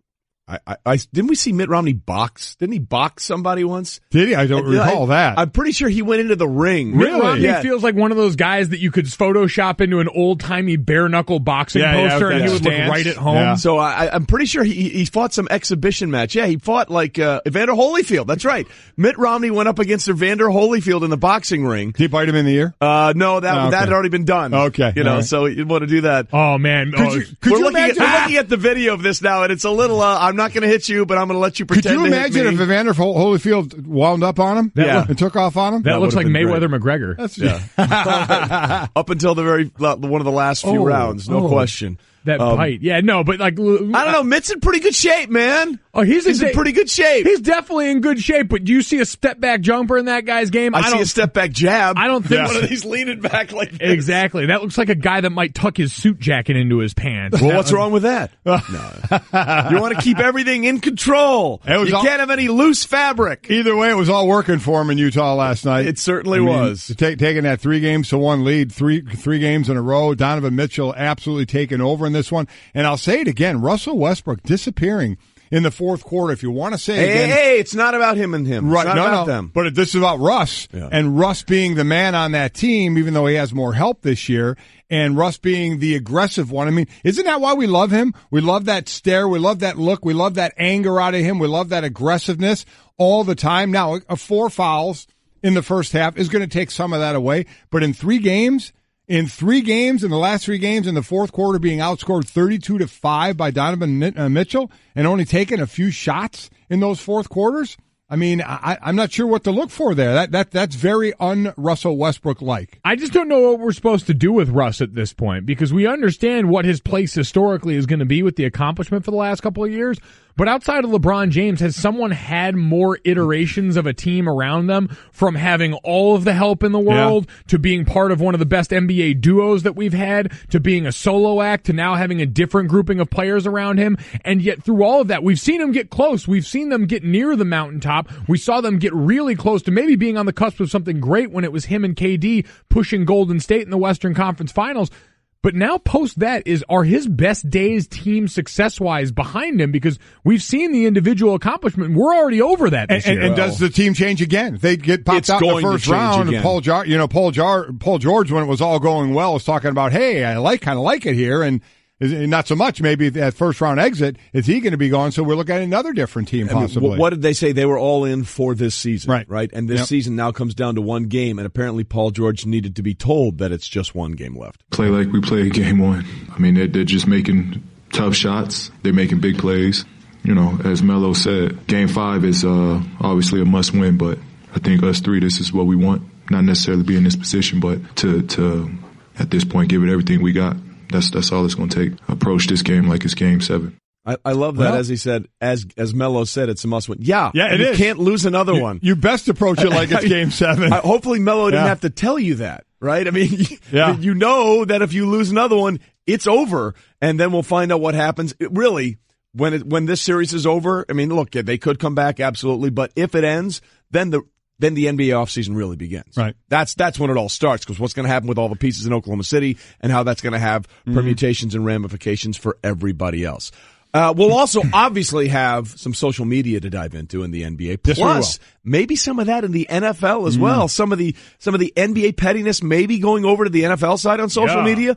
I didn't we see Mitt Romney box? Didn't he box somebody once? Did he? I don't recall that. I'm pretty sure he went into the ring. Mitt Romney feels like one of those guys that you could Photoshop into an old-timey bare-knuckle boxing poster and he would look right at home. Yeah. So I'm pretty sure he fought some exhibition match. Yeah, he fought like Evander Holyfield. That's right. Mitt Romney went up against Evander Holyfield in the boxing ring. Did he bite him in the ear? No, that had already been done. Okay. So you want to do that. Oh, man. We're looking at the video of this now, and it's a little, I'm not going to hit you, but I'm going to let you pretend. Could you imagine if Evander Holyfield wound up on him and took off on him? That looks like Mayweather McGregor. Up until one of the last few rounds, no question. That bite. Yeah, no, but like... I don't know. Mitt's in pretty good shape, man. Oh, he's in pretty good shape. He's definitely in good shape, but do you see a step-back jumper in that guy's game? I see a step-back jab. I don't think... one of these leaning back like this. Exactly. That looks like a guy that might tuck his suit jacket into his pants. Well, what's wrong with that? No. You want to keep everything in control. You can't have any loose fabric. Either way, it was all working for him in Utah last night. It certainly was. Taking that 3-1 lead, three games in a row. Donovan Mitchell absolutely taking over in this one. And I'll say it again, Russell Westbrook disappearing in the fourth quarter. If you want to say again, hey, it's not about him and him. Right, it's not about them. But this is about Russ. Yeah. And Russ being the man on that team, even though he has more help this year, and Russ being the aggressive one. I mean, isn't that why we love him? We love that stare. We love that look. We love that anger out of him. We love that aggressiveness all the time. Now, 4 fouls in the first half is going to take some of that away. But in 3 games, in the last 3 games, in the fourth quarter, being outscored 32-5 by Donovan Mitchell and only taking a few shots in those fourth quarters. I mean, I'm not sure what to look for there. That's very un-Russell Westbrook-like. I just don't know what we're supposed to do with Russ at this point, because we understand what his place historically is going to be with the accomplishment for the last couple of years. But outside of LeBron James, has someone had more iterations of a team around them, from having all of the help in the world to being part of one of the best NBA duos that we've had, to being a solo act, to now having a different grouping of players around him? And yet through all of that, we've seen him get close. We've seen them get near the mountaintop. We saw them get really close to maybe being on the cusp of something great when it was him and KD pushing Golden State in the Western Conference Finals. But now post that are his best days team success-wise behind him, because we've seen the individual accomplishment. We're already over that this year. And does the team change again? They get popped out in the first round. And Paul George, when it was all going well, was talking about, hey, I kind of like it here. And not so much maybe that first round exit. Is he going to be gone? So we're looking at another different team possibly. What did they say? They were all in for this season, right? And this season now comes down to one game, and apparently Paul George needed to be told that it's just one game left. Play like we played game one. I mean, they're just making tough shots. They're making big plays. You know, as Melo said, game 5 is obviously a must win, but I think us 3, this is what we want. Not necessarily be in this position, but to at this point give it everything we got. That's all it's going to take. Approach this game like it's game 7. I love that, as he said, as Melo said, it's a must-win. Yeah, it you is. Can't lose another one. You best approach it like it's game 7. Hopefully Melo didn't have to tell you that, right? I mean, you know that if you lose another one, it's over, and then we'll find out what happens. Really, when this series is over, I mean, look, they could come back, absolutely, but if it ends, then the NBA offseason really begins. Right. That's when it all starts, because what's going to happen with all the pieces in Oklahoma City and how that's going to have permutations and ramifications for everybody else. We'll also obviously have some social media to dive into in the NBA. Plus, maybe some of that in the NFL as well. Some of the NBA pettiness maybe going over to the NFL side on social media.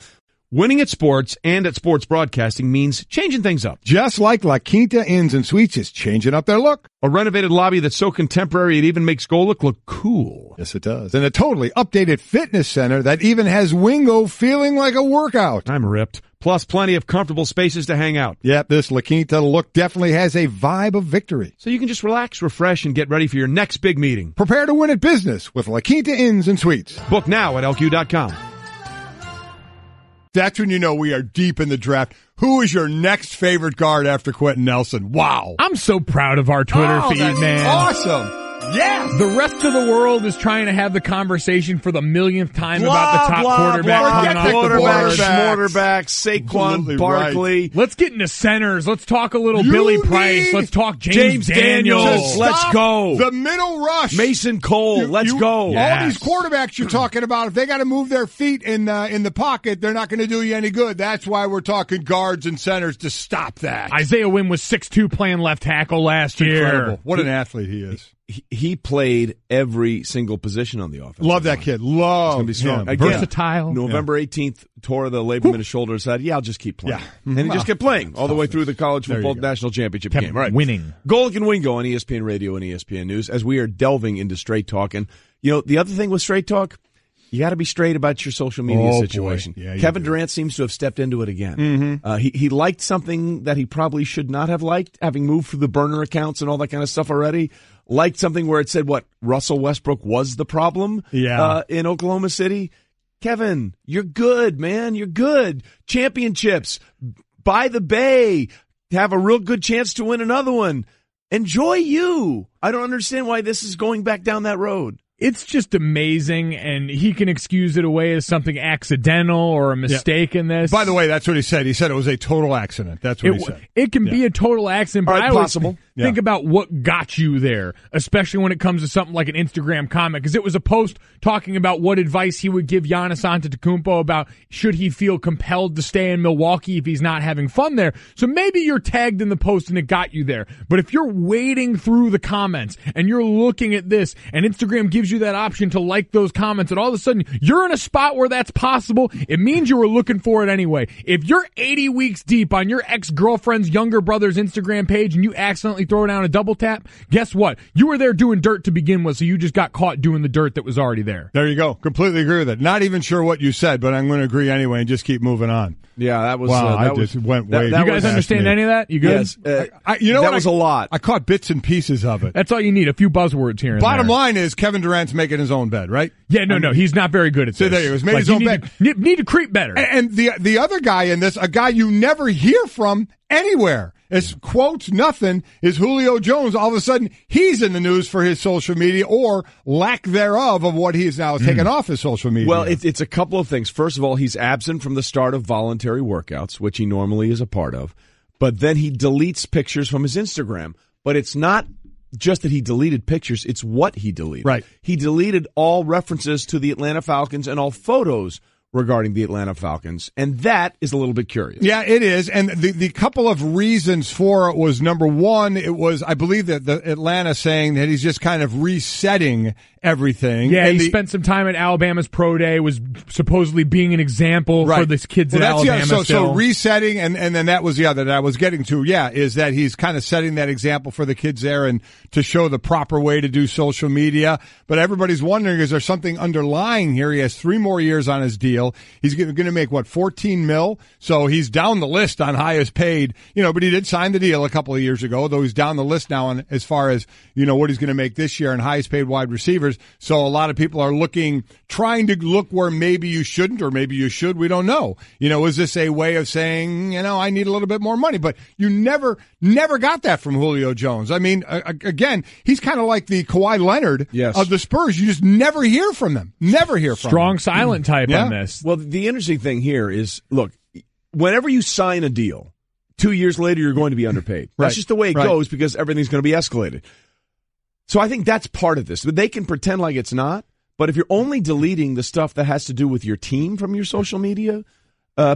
Winning at sports and at sports broadcasting means changing things up. Just like La Quinta Inns and Suites is changing up their look. A renovated lobby that's so contemporary it even makes Golic look cool. Yes, it does. And a totally updated fitness center that even has Wingo feeling like a workout. I'm ripped. Plus plenty of comfortable spaces to hang out. Yep, this La Quinta look definitely has a vibe of victory. So you can just relax, refresh, and get ready for your next big meeting. Prepare to win at business with La Quinta Inns and Suites. Book now at LQ.com. That's when you know we are deep in the draft. Who is your next favorite guard after Quentin Nelson? Wow. I'm so proud of our Twitter feed, man. Awesome. Yeah. The rest of the world is trying to have the conversation for the millionth time about the top quarterback coming off the board. Quarterbacks, Saquon Barkley. Right. Let's get into centers. Let's talk a little Billy Price. Let's talk James Daniels. Let's go. The middle rush. Mason Cole. Let's go. All these quarterbacks you're talking about, if they got to move their feet in the pocket, they're not going to do you any good. That's why we're talking guards and centers to stop that. Isaiah Wynn was 6'2", playing left tackle last year. Incredible. What an athlete he is. He played every single position on the offense. Love that kid. Love be strong. him. Again, versatile. November 18th, tore the labrum in his shoulder. Said, I'll just keep playing. And he just kept playing all the way through the college football national championship game. Right. Winning. Golic and Wingo on ESPN Radio and ESPN News as we are delving into straight talk. And, the other thing with straight talk, you got to be straight about your social media situation. Yeah, Kevin Durant seems to have stepped into it again. He liked something that he probably should not have liked, having moved through the burner accounts and all that kind of stuff already. Liked something where it said Russell Westbrook was the problem in Oklahoma City. Kevin, you're good, man. You're good. Championships. By the Bay. Have a real good chance to win another one. Enjoy you. I don't understand why this is going back down that road. It's just amazing, and he can excuse it away as something accidental or a mistake in this. By the way, that's what he said. He said it was a total accident. That's what he said. It can be a total accident, but I always think Yeah. about what got you there, especially when it comes to something like an Instagram comment, because it was a post talking about what advice he would give Giannis Antetokounmpo about should he feel compelled to stay in Milwaukee if he's not having fun there. So maybe you're tagged in the post and it got you there. But if you're wading through the comments and you're looking at this and Instagram gives you that option to like those comments and all of a sudden you're in a spot where that's possible, it means you were looking for it anyway. If you're 80 weeks deep on your ex-girlfriend's younger brother's Instagram page and you accidentally throw down a double tap, guess what? You were there doing dirt to begin with, so you just got caught doing the dirt that was already there. There you go. Completely agree with it. Not even sure what you said, but I'm going to agree anyway and just keep moving on. Yeah, that was... Wow, I just went way... You guys understand any of that? You good? Yes. That was a lot. I caught bits and pieces of it. That's all you need, a few buzzwords here and Bottom there. line is Kevin Durant Durant's making his own bed, right? Yeah, no, he's not very good at this. So there he was, made his own bed. Need to creep better. And the other guy in this, a guy you never hear from anywhere, is quotes nothing, is Julio Jones. All of a sudden, he's in the news for his social media or lack thereof of what he is now taken off his social media. Well, it's a couple of things. First of all, he's absent from the start of voluntary workouts, which he normally is a part of. But then he deletes pictures from his Instagram. But it's not just that he deleted pictures, it's what he deleted. Right. He deleted all references to the Atlanta Falcons and all photos regarding the Atlanta Falcons, and that is a little bit curious. Yeah, it is, and the couple of reasons for it was, number one, it was, I believe that the Atlanta saying that he's just kind of resetting everything. Yeah, and he spent some time at Alabama's Pro Day, was supposedly being an example for the kids at Alabama. So resetting, and then that was the other that I was getting to, is that he's kind of setting that example for the kids there and to show the proper way to do social media. But everybody's wondering, is there something underlying here? He has 3 more years on his deal. He's going to make, $14 million? So he's down the list on highest paid, but he did sign the deal a couple of years ago, though he's down the list now on as far as, what he's going to make this year on highest paid wide receivers. So a lot of people are trying to look where maybe you shouldn't or maybe you should. We don't know. Is this a way of saying, I need a little bit more money? But you never got that from Julio Jones. I mean, again, he's kind of like the Kawhi Leonard of the Spurs. You just never hear from them. Never hear from them. Strong silent type on this. Well, the interesting thing here is, look, whenever you sign a deal, 2 years later you're going to be underpaid. That's just the way it goes because everything's going to be escalated. So I think that's part of this. They can pretend like it's not, but if you're only deleting the stuff that has to do with your team from your social media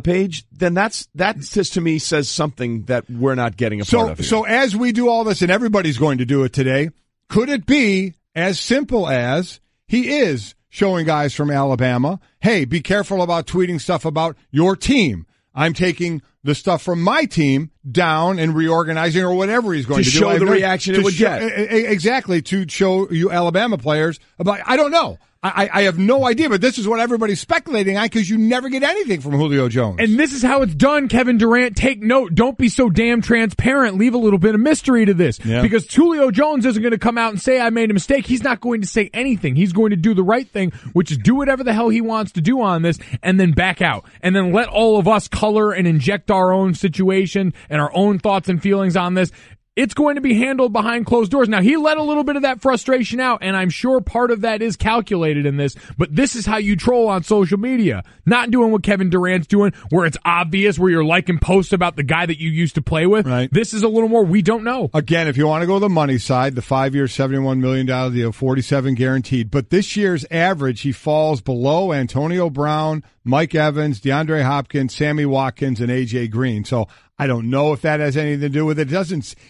page, then that just to me says something that we're not getting a part of here. So as we do all this, and everybody's going to do it today, could it be as simple as he is showing guys from Alabama, hey, be careful about tweeting stuff about your team. I'm taking the stuff from my team down and reorganizing or whatever he's going to do. To show the reaction it would get. Exactly, to show you Alabama players about, I don't know. I have no idea, but this is what everybody's speculating on because you never get anything from Julio Jones. And this is how it's done, Kevin Durant. Take note. Don't be so damn transparent. Leave a little bit of mystery to this. Yeah. Because Julio Jones isn't going to come out and say, I made a mistake. He's not going to say anything. He's going to do the right thing, which is do whatever the hell he wants to do on this and then back out. And then let all of us color and inject our own situation and our own thoughts and feelings on this. It's going to be handled behind closed doors. Now, he let a little bit of that frustration out, and I'm sure part of that is calculated in this, but this is how you troll on social media. Not doing what Kevin Durant's doing, where it's obvious, where you're liking posts about the guy that you used to play with. Right. This is a little more, we don't know. Again, if you want to go the money side, the 5-year, $71 million deal, $47 guaranteed. But this year's average, he falls below Antonio Brown, Mike Evans, DeAndre Hopkins, Sammy Watkins, and A.J. Green. So I don't know if that has anything to do with it.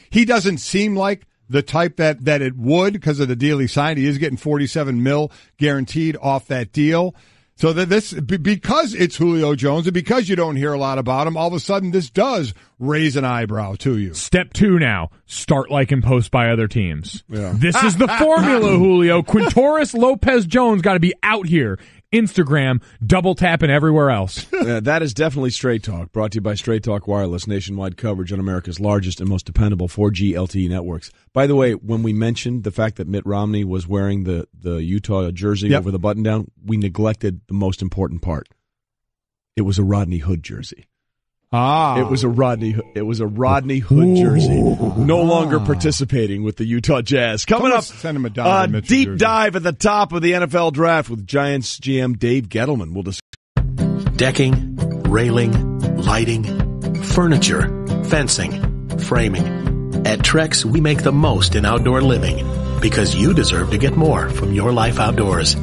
He doesn't seem like the type that it would because of the deal he signed. He is getting $47 million guaranteed off that deal. So that because it's Julio Jones and because you don't hear a lot about him, all of a sudden this does raise an eyebrow to you. Step 2 now, start liking posts by other teams. Yeah. This is the formula, Julio. Quintoris Lopez-Jones got to be out here. Instagram, double tapping everywhere else. That is definitely Straight Talk, brought to you by Straight Talk Wireless, nationwide coverage on America's largest and most dependable 4G LTE networks. By the way, when we mentioned the fact that Mitt Romney was wearing the Utah jersey over the button down, we neglected the most important part. It was a Rodney Hood jersey. It was a Rodney Hood jersey. No longer participating with the Utah Jazz. Coming up, send him a deep jersey. dive at the top of the NFL draft with Giants GM Dave Gettleman. We'll discuss decking, railing, lighting, furniture, fencing, framing. At Trex, we make the most in outdoor living because you deserve to get more from your life outdoors.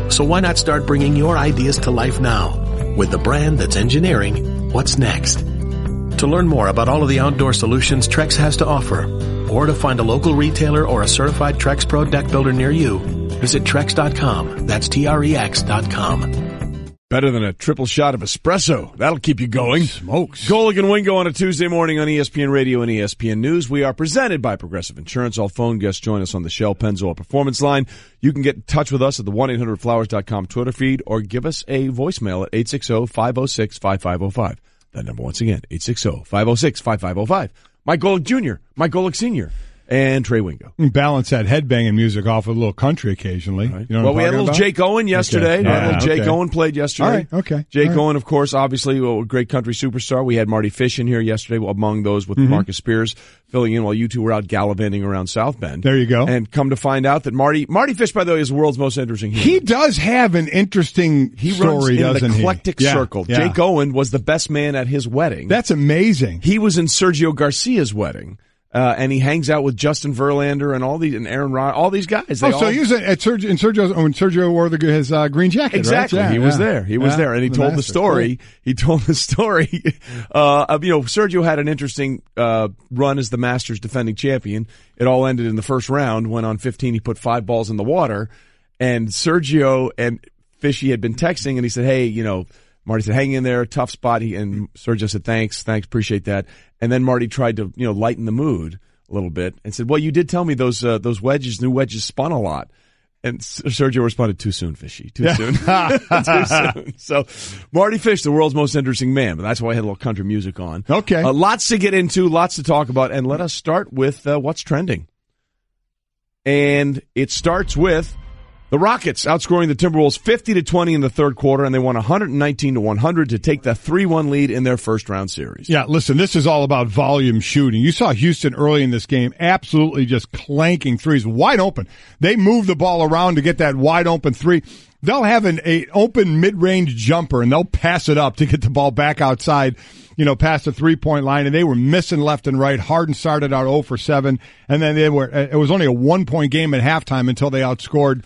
So why not start bringing your ideas to life now with the brand that's engineering what's next? To learn more about all of the outdoor solutions Trex has to offer, or to find a local retailer or a certified Trex Pro deck builder near you, visit Trex.com. That's Trex.com. Better than a triple shot of espresso. That'll keep you going. Smokes. Golic and Wingo on a Tuesday morning on ESPN Radio and ESPN News. We are presented by Progressive Insurance. All phone guests join us on the Shell Pennzoil Performance Line. You can get in touch with us at the 1-800-Flowers.com Twitter feed or give us a voicemail at 860-506-5505. That number once again, 860-506-5505. Mike Golic Jr., Mike Golic Sr. and Trey Wingo. Balance that headbanging music off with a little country occasionally. Right. You know we had a little Jake Owen yesterday. Jake Owen played yesterday. All right, okay. Jake Owen, of course, obviously a great country superstar. We had Marty Fish in here yesterday, among those with Marcus Spears filling in while you two were out gallivanting around South Bend. There you go. And come to find out that Marty Fish, by the way, is the world's most interesting human. He does have an interesting story, runs in doesn't an eclectic circle. Yeah. Jake Owen was the best man at his wedding. That's amazing. He was in Sergio Garcia's wedding. And he hangs out with Justin Verlander and Aaron Rod, all these guys. So he was at Sergio when Sergio wore his green jacket. Exactly. Right? Yeah, he was there. He was there. And he told the story. Cool. He told the story of, Sergio had an interesting run as the Masters defending champion. It all ended in the first round. Went on 15. He put 5 balls in the water. And Sergio and Fishy had been texting, and he said, hey, Marty said, hang in there, tough spot. And Sergio said, thanks, appreciate that. And then Marty tried to, lighten the mood a little bit and said, well, you did tell me those new wedges spun a lot. And Sergio responded, too soon, Fishy, too soon. Too soon. So Marty Fish, the world's most interesting man, but that's why I had a little country music on. Okay. Lots to get into, lots to talk about, and let us start with what's trending. And it starts with the Rockets outscoring the Timberwolves 50-20 in the third quarter, and they won 119-100 to take the 3-1 lead in their first-round series. Yeah, listen, this is all about volume shooting. You saw Houston early in this game absolutely just clanking threes, wide open. They move the ball around to get that wide-open three. They'll have an open mid-range jumper, and they'll pass it up to get the ball back outside, past the three-point line, and they were missing left and right. Harden started out 0 for 7, and then it was only a 1-point game at halftime until they outscored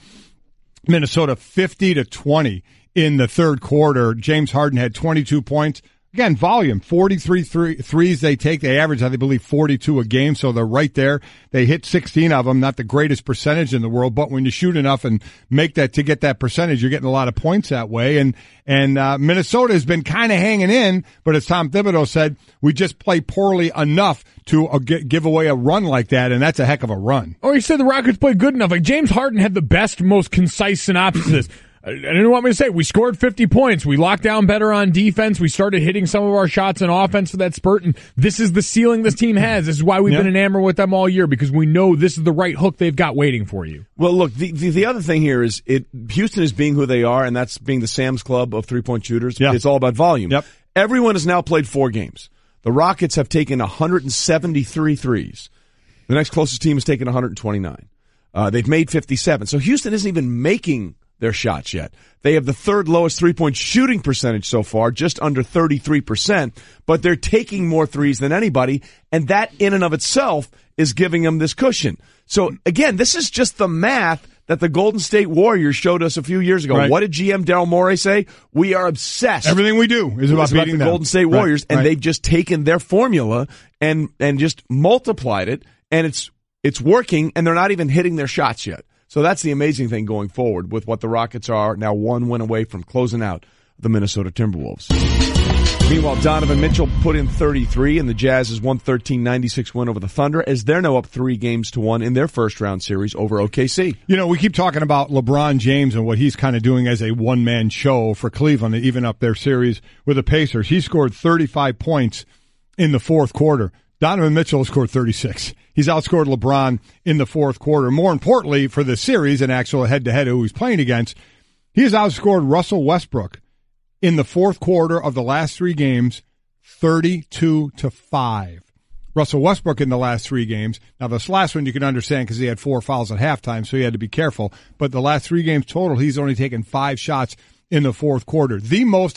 Minnesota 50-20 in the third quarter. James Harden had 22 points. Again, volume, 43 threes they take. They average, I believe, 42 a game, so they're right there. They hit 16 of them, not the greatest percentage in the world, but when you shoot enough and make that to get that percentage, you're getting a lot of points that way. And Minnesota has been kind of hanging in, but as Tom Thibodeau said, we just play poorly enough to give away a run like that, and that's a heck of a run. Or he said the Rockets played good enough. Like James Harden had the best, most concise synopsis. I didn't want me to say we scored 50 points. We locked down better on defense. We started hitting some of our shots in offense for that spurt, and this is the ceiling this team has. This is why we've been enamored with them all year, because we know this is the right hook they've got waiting for you. Well, look, the other thing here is Houston is being who they are, and that's being the Sam's Club of three-point shooters. Yeah. It's all about volume. Yep. Everyone has now played 4 games. The Rockets have taken 173 threes. The next closest team has taken 129. They've made 57. So Houston isn't even making their shots yet. They have the third lowest three-point shooting percentage so far, just under 33%, but they're taking more threes than anybody, and that in and of itself is giving them this cushion. So again, this is just the math that the Golden State Warriors showed us a few years ago. Right. What did GM Daryl Morey say? We are obsessed. Everything we do is about beating the Golden State Warriors, and they've just taken their formula and just multiplied it, and it's working, and they're not even hitting their shots yet. So that's the amazing thing going forward with what the Rockets are now 1 win away from closing out the Minnesota Timberwolves. Meanwhile, Donovan Mitchell put in 33 in the Jazz's 113-96 win over the Thunder as they're now up 3-1 in their first-round series over OKC. We keep talking about LeBron James and what he's kind of doing as a one-man show for Cleveland to even up their series with the Pacers. He scored 35 points in the fourth quarter. Donovan Mitchell scored 36. He's outscored LeBron in the fourth quarter. More importantly, for the series and actual head-to-head who he's playing against, he has outscored Russell Westbrook in the fourth quarter of the last 3 games, 32-5. Russell Westbrook in the last 3 games. Now, this last one you can understand because he had 4 fouls at halftime, so he had to be careful. But the last 3 games total, he's only taken 5 shots in the fourth quarter.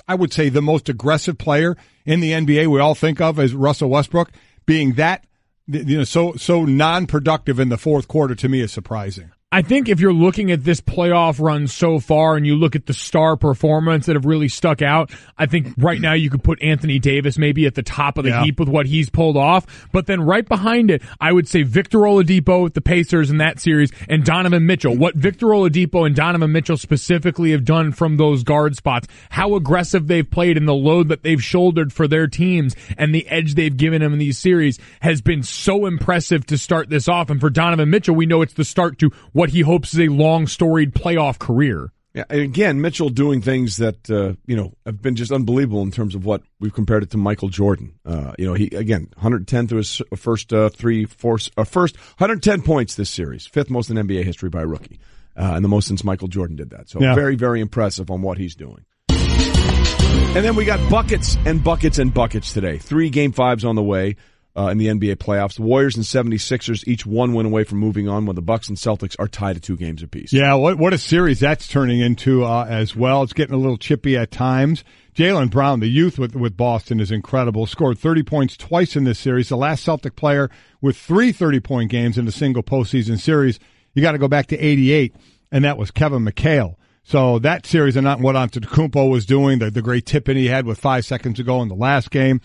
I would say the most aggressive player in the NBA we all think of as Russell Westbrook. Being that, so non-productive in the fourth quarter to me is surprising. I think if you're looking at this playoff run so far and you look at the star performance that have really stuck out, I think right now you could put Anthony Davis maybe at the top of the heap with what he's pulled off. But then right behind it, I would say Victor Oladipo with the Pacers in that series and Donovan Mitchell. What Victor Oladipo and Donovan Mitchell specifically have done from those guard spots, how aggressive they've played and the load that they've shouldered for their teams and the edge they've given them in these series has been so impressive to start this off. And for Donovan Mitchell, we know it's the start to what he hopes is a long, storied playoff career. Yeah, and again, Mitchell doing things that have been just unbelievable in terms of what we've compared it to Michael Jordan. He again 110 through his first 110 points this series, fifth most in NBA history by a rookie, and the most since Michael Jordan did that. So very, very impressive on what he's doing. And then we got buckets and buckets and buckets today. 3 Game 5s on the way. In the NBA playoffs. The Warriors and 76ers, each one win away from moving on, when the Bucks and Celtics are tied at 2 games apiece. Yeah, what a series that's turning into as well. It's getting a little chippy at times. Jaylen Brown, the youth with Boston, is incredible. Scored 30 points twice in this series. The last Celtic player with 3 30-point games in a single postseason series. You got to go back to 88, and that was Kevin McHale. So that series, and not what Antetokounmpo was doing, the great tip-in he had with 5 seconds to go in the last game.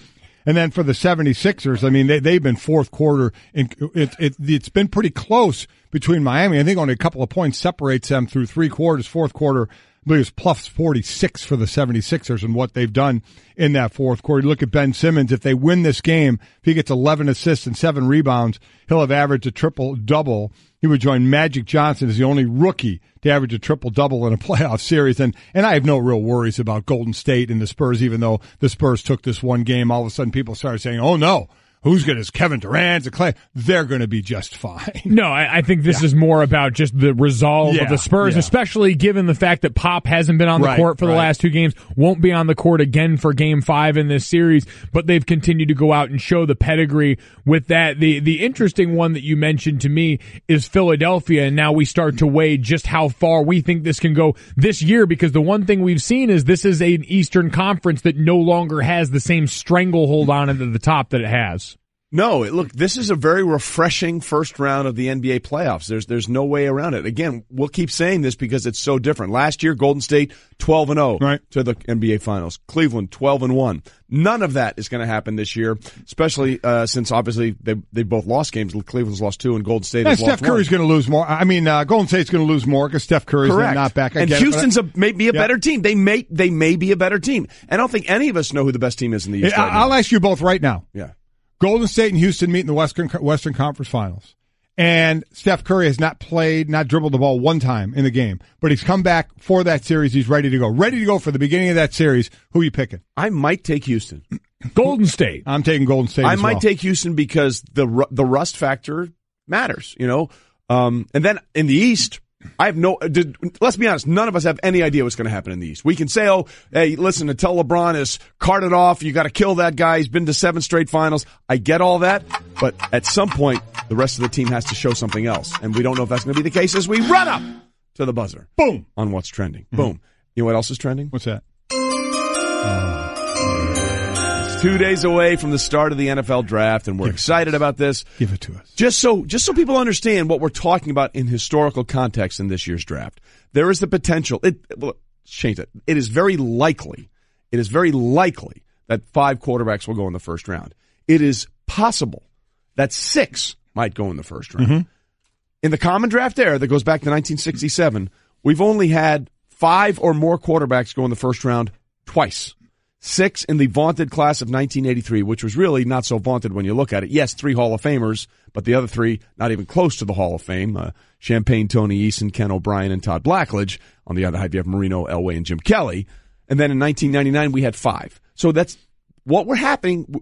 And then for the 76ers, I mean, they've been fourth quarter. It's been pretty close between Miami. I think only a couple of points separates them through 3 quarters. Fourth quarter, I believe it's plus 46 for the 76ers and what they've done in that fourth quarter. You look at Ben Simmons. If they win this game, if he gets 11 assists and 7 rebounds, he'll have averaged a triple-double. He would join Magic Johnson as the only rookie to average a triple-double in a playoff series. And I have no real worries about Golden State and the Spurs, even though the Spurs took this one game. All of a sudden people started saying, oh, no. Who's good as Kevin Durant and Clay? They're going to be just fine. No, I think this is more about just the resolve of the Spurs, especially given the fact that Pop hasn't been on the court for the last 2 games, won't be on the court again for Game 5 in this series, but they've continued to go out and show the pedigree with that. The interesting one that you mentioned to me is Philadelphia, and now we start to weigh just how far we think this can go this year, because the one thing we've seen is this is an Eastern Conference that no longer has the same stranglehold on it at the top that it has. No, look, this is a very refreshing first round of the NBA playoffs. There's no way around it. Again, we'll keep saying this because it's so different. Last year, Golden State 12-0 to the NBA Finals. Cleveland 12-1. None of that is going to happen this year, especially since obviously they both lost games. Cleveland's lost 2 and Golden State has lost 1. Steph Curry's going to lose more. I mean, Golden State's going to lose more because Steph Curry's not back. And Houston's may be a better team. They may be a better team. I don't think any of us know who the best team is in the East right now. I'll ask you both right now. Yeah. Golden State and Houston meet in the Western Conference Finals. And Steph Curry has not dribbled the ball one time in the game. But he's come back for that series. He's ready to go. Ready to go for the beginning of that series. Who are you picking? I might take Houston. Golden State. I'm taking Golden State I might take Houston because the rust factor matters, And then in the East, let's be honest, none of us have any idea what's going to happen in the East. We can say, oh, hey, listen, until LeBron is carted off, you got to kill that guy. He's been to 7 straight finals. I get all that, but at some point, the rest of the team has to show something else. And we don't know if that's going to be the case as we run up to the buzzer. Boom. On what's trending. Mm-hmm. Boom. You know what else is trending? What's that? It's 2 days away from the start of the NFL draft, and we're excited about this. Give it to us. Just so people understand what we're talking about in historical context in this year's draft. There is the potential. Let's change it. It is very likely that 5 quarterbacks will go in the first round. It is possible that 6 might go in the first round. Mm-hmm. In the common draft era that goes back to 1967, we've only had 5 or more quarterbacks go in the first round twice. 6 in the vaunted class of 1983, which was really not so vaunted when you look at it. Yes, 3 Hall of Famers, but the other 3 not even close to the Hall of Fame. Champagne, Tony Eason, Ken O'Brien, and Todd Blackledge. On the other hand, you have Marino, Elway, and Jim Kelly. And then in 1999, we had 5. So that's what's happening,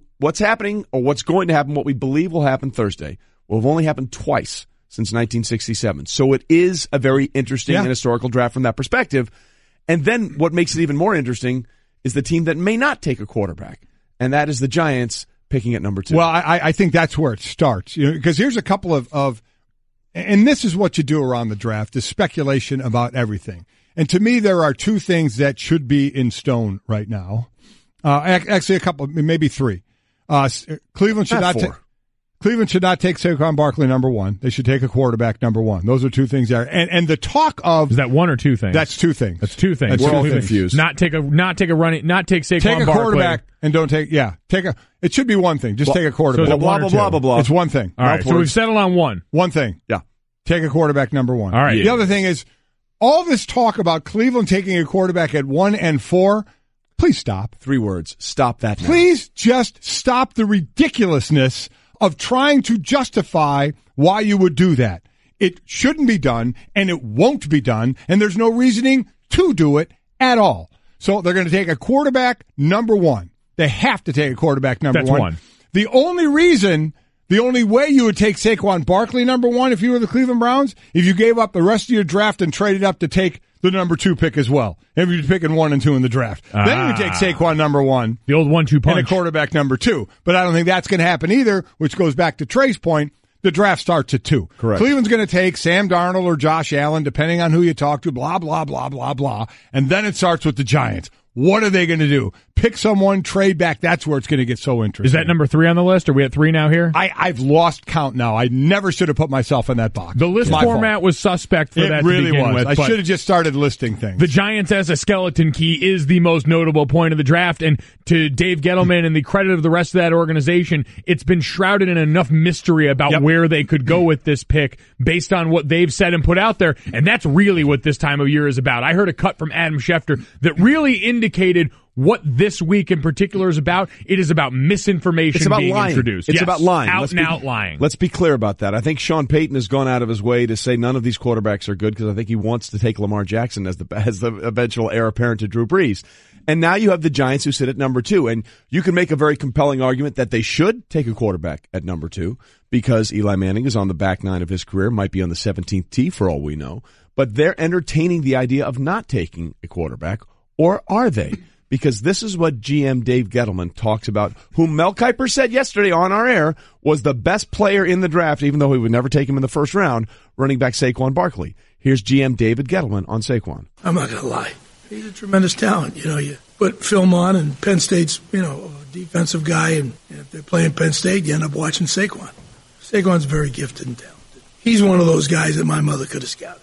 or what's going to happen, what we believe will happen Thursday, will have only happened twice since 1967. So it is a very interesting and historical draft from that perspective. And then what makes it even more interesting is the team that may not take a quarterback, and that is the Giants picking at number 2. Well, I think that's where it starts, because here's a couple of, and this is what you do around the draft, is speculation about everything. And to me, there are 2 things that should be in stone right now. Actually, a couple, maybe 3. Cleveland should not take Saquon Barkley number 1. They should take a quarterback number 1. Those are 2 things there. And the talk of, is that 1 or 2 things? That's 2 things. That's 2 things. We're all confused. Not take Saquon Barkley. Take a quarterback and don't take. It should be 1 thing. Just take a quarterback. So blah blah blah blah. It's 1 thing. All right. So we've settled on 1. 1 thing. Yeah. Take a quarterback number 1. All right. The other thing is, all this talk about Cleveland taking a quarterback at 1 and 4. Please stop. 3 words. Stop that now. Please just stop the ridiculousness of trying to justify why you would do that. It shouldn't be done, and it won't be done, and there's no reasoning to do it at all. So they're going to take a quarterback number one. They have to take a quarterback number That's one. The only way you would take Saquon Barkley number one if you were the Cleveland Browns, if you gave up the rest of your draft and traded up to take the number 2 pick as well. If you're picking 1 and 2 in the draft. Then you would take Saquon number 1. The old 1-2 punch. And a quarterback number 2. But I don't think that's going to happen either, which goes back to Trey's point. The draft starts at 2. Correct. Cleveland's going to take Sam Darnold or Josh Allen, depending on who you talk to, blah, blah, blah, blah, blah. And then it starts with the Giants. What are they going to do? Pick someone, trade back. That's where it's going to get so interesting. Is that number 3 on the list? Are we at 3 now here? I've lost count now. I never should have put myself in that box. The list format was suspect for that really to begin was. with. I should have just started listing things. The Giants as a skeleton key is the most notable point of the draft, and to Dave Gettleman and the credit of the rest of that organization, it's been shrouded in enough mystery about where they could go with this pick based on what they've said and put out there, and that's really what this time of year is about. I heard a cut from Adam Schefter that really indicated what this week in particular is about. It is about misinformation being introduced. It's about lying. Out lying. Let's be clear about that. I think Sean Payton has gone out of his way to say none of these quarterbacks are good because I think he wants to take Lamar Jackson as the eventual heir apparent to Drew Brees. And now you have the Giants who sit at number 2. And you can make a very compelling argument that they should take a quarterback at number 2 because Eli Manning is on the back 9 of his career, might be on the 17th tee for all we know. But they're entertaining the idea of not taking a quarterback, or are they? Because this is what GM Dave Gettleman talks about, whom Mel Kiper said yesterday on our air was the best player in the draft, even though he would never take him in the first round, running back Saquon Barkley. Here's GM David Gettleman on Saquon. I'm not going to lie. He's a tremendous talent. You put film on, and Penn State's, a defensive guy, and if they're playing Penn State, you end up watching Saquon. Saquon's very gifted and talented. He's one of those guys that my mother could have scouted.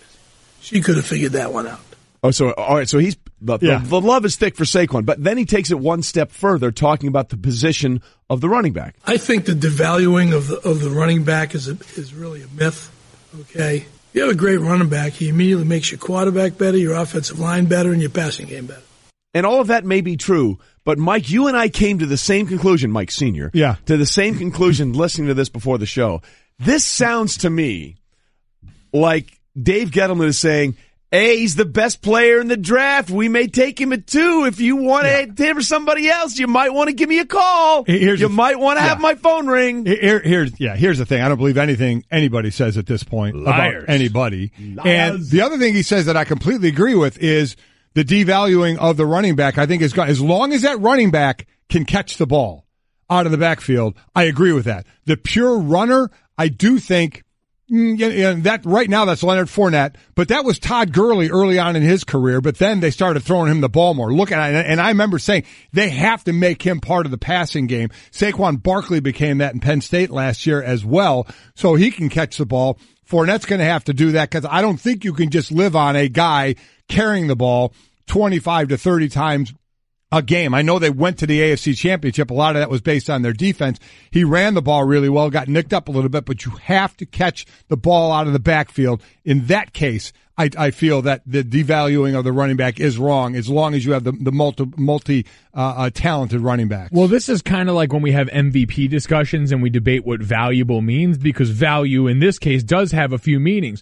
She could have figured that one out. Oh, so all right. So he's the love is thick for Saquon, but then he takes it one step further, talking about the position of the running back. I think the devaluing of the running back is really a myth. Okay, you have a great running back, he immediately makes your quarterback better, your offensive line better, and your passing game better. And all of that may be true, but Mike, you and I came to the same conclusion, Mike Sr., to the same conclusion listening to this before the show. This sounds to me like Dave Gettleman is saying, hey, he's the best player in the draft. We may take him at 2. If you want to hit him or somebody else, you might want to give me a call. You might want to have my phone ring. Here's the thing. I don't believe anything anybody says at this point about anybody. Liars. And the other thing he says that I completely agree with is the devaluing of the running back. I think is as long as that running back can catch the ball out of the backfield, I agree with that. The pure runner, I do think. That right now that's Leonard Fournette, but that was Todd Gurley early on in his career. But then they started throwing him the ball more. Look at it, and I remember saying they have to make him part of the passing game. Saquon Barkley became that in Penn State last year as well, so he can catch the ball. Fournette's going to have to do that because I don't think you can just live on a guy carrying the ball 25 to 30 times a game. I know they went to the AFC Championship. A lot of that was based on their defense. He ran the ball really well, got nicked up a little bit, but you have to catch the ball out of the backfield. In that case, I feel that the devaluing of the running back is wrong as long as you have the multi talented running backs. Well, this is kind of like when we have MVP discussions and we debate what valuable means, because value in this case does have a few meanings.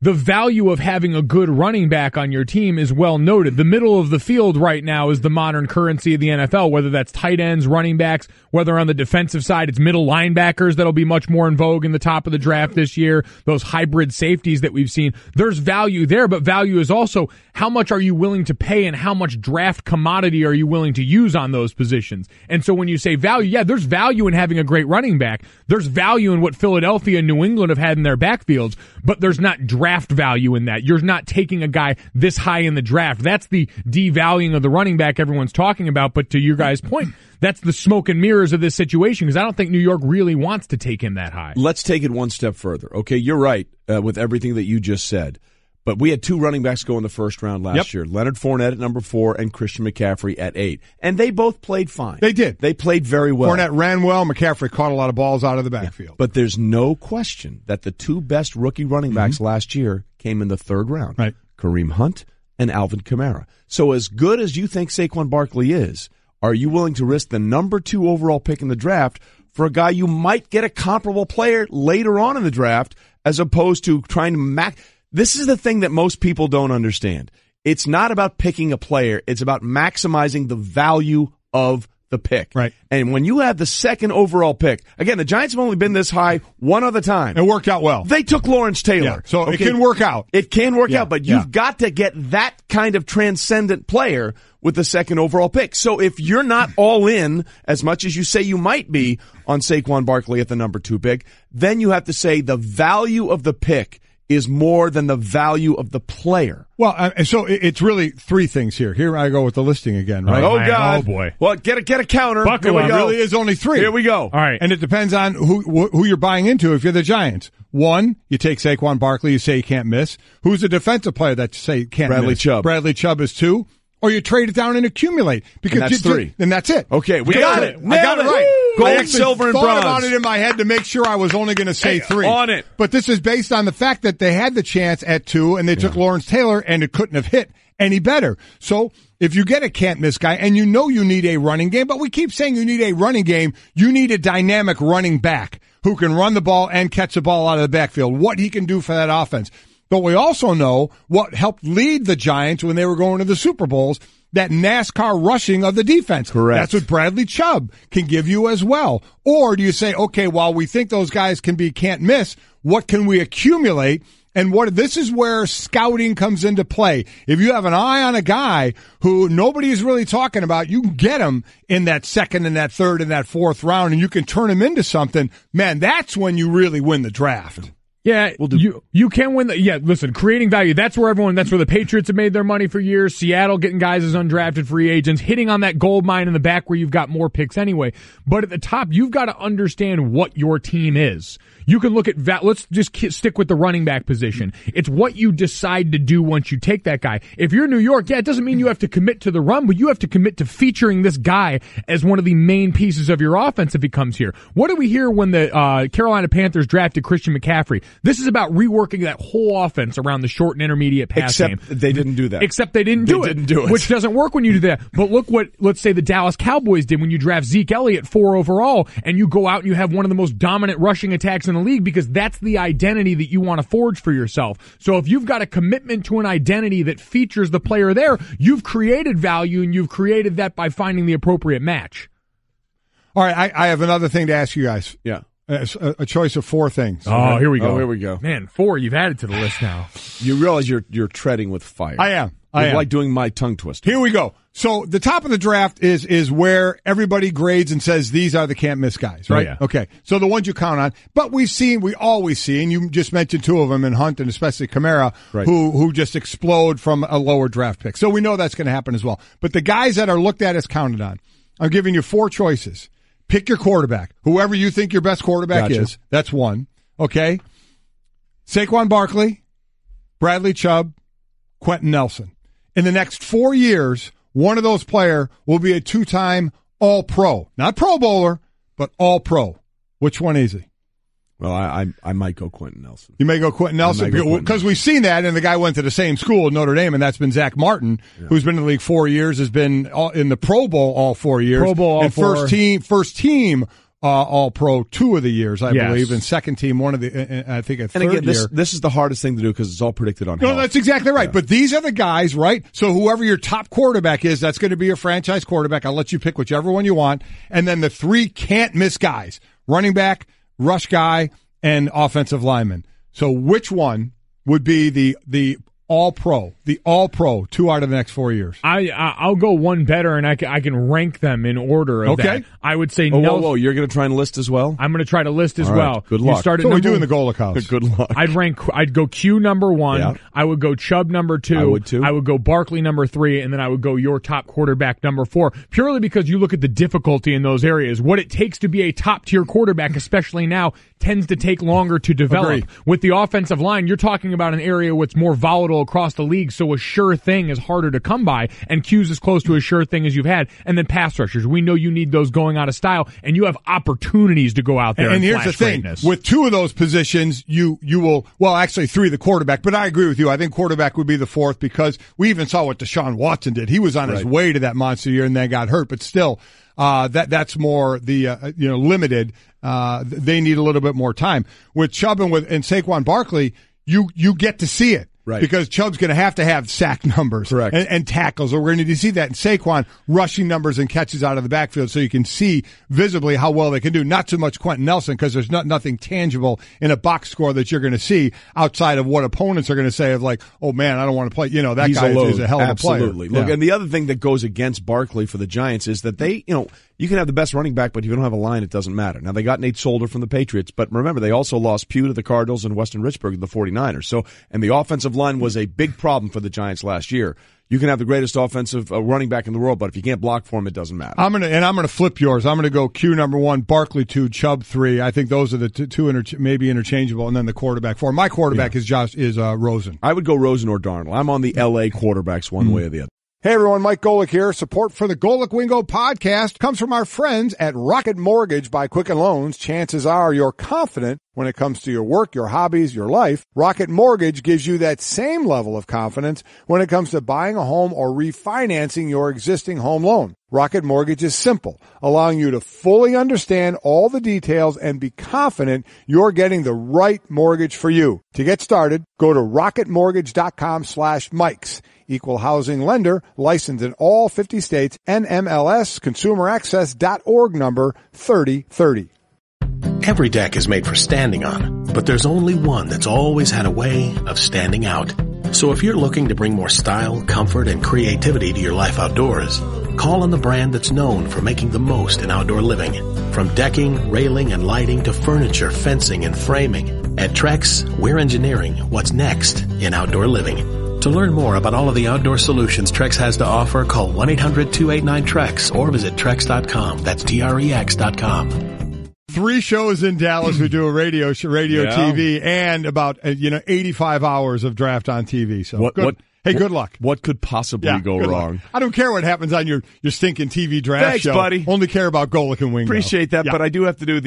The value of having a good running back on your team is well noted. The middle of the field right now is the modern currency of the NFL, whether that's tight ends, running backs, whether on the defensive side it's middle linebackers that'll be much more in vogue in the top of the draft this year, those hybrid safeties that we've seen. There's value there, but value is also how much are you willing to pay and how much draft commodity are you willing to use on those positions. And so when you say value, there's value in having a great running back. There's value in what Philadelphia and New England have had in their backfields, but there's not draft value in that. You're not taking a guy this high in the draft. That's the devaluing of the running back everyone's talking about. But to your guys' point, that's the smoke and mirrors of this situation, because I don't think New York really wants to take him that high. Let's take it one step further. Okay, you're right with everything that you just said. But we had 2 running backs go in the first round last year. Leonard Fournette at number 4 and Christian McCaffrey at 8. And they both played fine. They did. They played very well. Fournette ran well. McCaffrey caught a lot of balls out of the backfield. Yeah. But there's no question that the 2 best rookie running backs last year came in the 3rd round. Right. Kareem Hunt and Alvin Kamara. So as good as you think Saquon Barkley is, are you willing to risk the number 2 overall pick in the draft for a guy you might get a comparable player later on in the draft as opposed to trying to This is the thing that most people don't understand. It's not about picking a player. It's about maximizing the value of the pick. Right. And when you have the second overall pick, again, the Giants have only been this high one other time. It worked out well. They took Lawrence Taylor. Yeah, so it can work out. It can work out, but you've got to get that kind of transcendent player with the second overall pick. So if you're not all in, as much as you say you might be, on Saquon Barkley at the number 2 pick, then you have to say the value of the pick is more than the value of the player. Well, so it's really 3 things here. Here I go with the listing again, right? Oh, God. Oh, boy. Well, get a counter. Buckle up. It really is only 3. Here we go. All right. And it depends on who you're buying into if you're the Giants. 1, you take Saquon Barkley, you say he can't miss. Who's a defensive player that you say can't miss? Bradley Chubb. Bradley Chubb is 2. Or you trade it down and accumulate. Because and that's 3. Then that's it. Okay, we got it. I got it right. Gold, silver, and bronze. I thought about it in my head to make sure I was only going to say 3. On it. But this is based on the fact that they had the chance at 2, and they took Lawrence Taylor, and it couldn't have hit any better. So if you get a can't-miss guy, and you know you need a running game, but we keep saying you need a running game, you need a dynamic running back who can run the ball and catch the ball out of the backfield, what he can do for that offense. But we also know what helped lead the Giants when they were going to the Super Bowls, that NASCAR rushing of the defense. Correct. That's what Bradley Chubb can give you as well. Or do you say, okay, while we think those guys can't miss, what can we accumulate? And this is where scouting comes into play. If you have an eye on a guy who nobody is really talking about, you can get him in that 2nd and that 3rd and that 4th round, and you can turn him into something. Man, that's when you really win the draft. Yeah, you can win listen, creating value, that's where the Patriots have made their money for years. Seattle getting guys as undrafted free agents, hitting on that gold mine in the back where you've got more picks anyway. But at the top, you've got to understand what your team is. You can look at let's just stick with the running back position. It's what you decide to do once you take that guy. If you're New York, it doesn't mean you have to commit to the run, but you have to commit to featuring this guy as one of the main pieces of your offense if he comes here. What do we hear when the Carolina Panthers drafted Christian McCaffrey? This is about reworking that whole offense around the short and intermediate pass game. Except they didn't do that. Except they didn't do it. Which doesn't work when you do that. But look what, let's say, the Dallas Cowboys did when you draft Zeke Elliott 4 overall, and you go out and you have one of the most dominant rushing attacks in the league, because that's the identity that you want to forge for yourself. So if you've got a commitment to an identity that features the player there, you've created value, and you've created that by finding the appropriate match. All right, I have another thing to ask you guys. Yeah. A choice of 4 things. Oh, here we go. Here we go. Man, 4, you've added to the list now. You realize you're treading with fire. I am. It's like doing my tongue twister. Here we go. So the top of the draft is where everybody grades and says these are the can't miss guys, right? Oh, yeah. Okay. So the ones you count on. But we always see, and you just mentioned 2 of them in Hunt and especially Kamara, right, who just explode from a lower draft pick. So we know that's going to happen as well. But the guys that are looked at as counted on, I'm giving you 4 choices. Pick your quarterback. Whoever you think your best quarterback is, that's 1. Okay? Saquon Barkley, Bradley Chubb, Quentin Nelson. In the next 4 years, one of those players will be a 2-time All-Pro. Not Pro Bowler, but All-Pro. Which one is he? Well, I might go Quentin Nelson. You may go Quentin Nelson because we've seen that, and the guy went to the same school, Notre Dame, and that's been Zach Martin, who's been in the league 4 years, has been in the Pro Bowl all 4 years. Pro Bowl all and 4. First team All-Pro 2 of the years, I believe, and second team one of the, I think, a third year. And again, this is the hardest thing to do because it's all predicted on health. No, that's exactly right. Yeah. But these are the guys, right? So whoever your top quarterback is, that's going to be your franchise quarterback. I'll let you pick whichever one you want. And then the 3 can't-miss guys, running back, rush guy, and offensive lineman. So which one would be the All-Pro, 2 out of the next 4 years? I'll go one better, and I can rank them in order of that. I would say Whoa, you're going to try and list as well? I'm going to try to list as well. Good luck. You start at we do in the Golic house. Good luck. I'd go Q number 1. Yeah. I would go Chubb number 2. I would too. I would go Barkley number 3, and then I would go your top quarterback number 4, purely because you look at the difficulty in those areas. What it takes to be a top-tier quarterback, especially now, tends to take longer to develop. Agreed. With the offensive line, you're talking about an area what's more volatile across the league, so a sure thing is harder to come by, and Q's as close to a sure thing as you've had. And then pass rushers, we know you need those going out of style, and you have opportunities to go out there and here's the thing, greatness. With 2 of those positions, you will, well, actually 3 the quarterback, but I agree with you. I think quarterback would be the 4th because we even saw what Deshaun Watson did. He was on his way to that monster year and then got hurt, but still, that's more the limited. They need a little bit more time with Chubb and Saquon Barkley. You get to see it. Right. Because Chubb's going to have sack numbers and tackles, or we're going to see that in Saquon rushing numbers and catches out of the backfield, so you can see visibly how well they can do. Not so much Quentin Nelson, because there's nothing tangible in a box score that you're going to see outside of what opponents are going to say of like, oh man, I don't want to play. That He's guy is a hell of a player. Absolutely. Look, and the other thing that goes against Barkley for the Giants is that they, you can have the best running back, but if you don't have a line, it doesn't matter. Now, they got Nate Solder from the Patriots, but remember, they also lost Pugh to the Cardinals and Weston Richburg to the 49ers. And the offensive line was a big problem for the Giants last year. You can have the greatest offensive running back in the world, but if you can't block for him, it doesn't matter. I'm gonna flip yours. I'm gonna go Q number 1, Barkley 2, Chubb 3. I think those are the two maybe interchangeable, and then the quarterback 4. My quarterback is Rosen. I would go Rosen or Darnold. I'm on the L.A. quarterbacks one way or the other. Hey everyone, Mike Golic here. Support for the Golic Wingo podcast comes from our friends at Rocket Mortgage by Quicken Loans. Chances are you're confident when it comes to your work, your hobbies, your life. Rocket Mortgage gives you that same level of confidence when it comes to buying a home or refinancing your existing home loan. Rocket Mortgage is simple, allowing you to fully understand all the details and be confident you're getting the right mortgage for you. To get started, go to rocketmortgage.com/Mikes. Equal housing lender, licensed in all 50 states, NMLS, consumeraccess.org number 3030. Every deck is made for standing on, but there's only one that's always had a way of standing out. So if you're looking to bring more style, comfort, and creativity to your life outdoors, call on the brand that's known for making the most in outdoor living. From decking, railing, and lighting to furniture, fencing, and framing, at Trex, we're engineering what's next in outdoor living. To learn more about all of the outdoor solutions Trex has to offer, call 1-800-289-TREX or visit Trex.com. That's TREX.com. 3 shows in Dallas. We do a radio TV, and about 85 hours of draft on TV. So good luck. What could possibly go wrong? Luck. I don't care what happens on your stinking TV draft show. Thanks, buddy. Only care about Golic and Wingo. Appreciate that, but I do have to do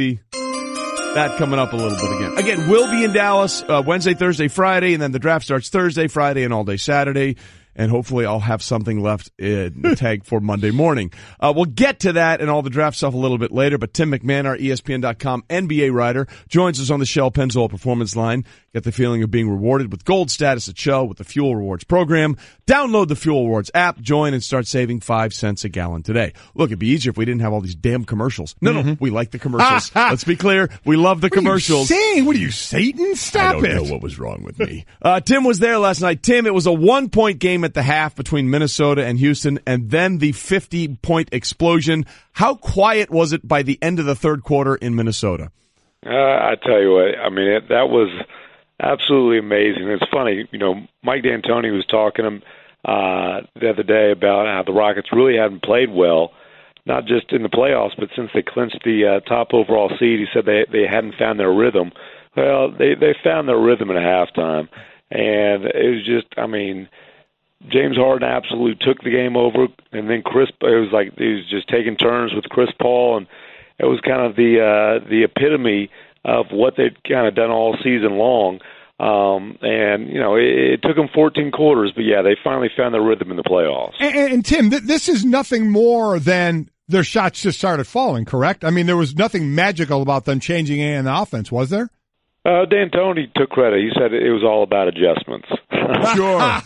that coming up a little bit again. Again, we'll be in Dallas Wednesday, Thursday, Friday, and then the draft starts Thursday, Friday, and all day Saturday. And hopefully I'll have something left in the tag for Monday morning. We'll get to that and all the draft stuff a little bit later, but Tim McMahon, our ESPN.com NBA writer, joins us on the Shell Pennzoil Performance Line. Get the feeling of being rewarded with gold status at Shell with the Fuel Rewards program. Download the Fuel Rewards app, join, and start saving 5 cents a gallon today. Look, it'd be easier if we didn't have all these damn commercials. No, we like the commercials. Let's be clear. We love the commercials. What are you saying? What are you, Satan? Stop it. I don't know what was wrong with me. Tim was there last night. Tim, it was a 1-point game at the half between Minnesota and Houston, and then the 50-point explosion. How quiet was it by the end of the third quarter in Minnesota? I tell you what, that was absolutely amazing. It's funny, Mike D'Antoni was talking the other day about how the Rockets really haven't played well, not just in the playoffs, but since they clinched the top overall seed. He said they hadn't found their rhythm. Well, they found their rhythm at halftime, and it was just, James Harden absolutely took the game over, and then it was like he was just taking turns with Chris Paul, and it was kind of the epitome of what they'd kind of done all season long. It took them 14 quarters, but they finally found their rhythm in the playoffs. And Tim, this is nothing more than their shots just started falling, correct? There was nothing magical about them changing in the offense, was there? D'Antoni took credit. He said it was all about adjustments. Sure.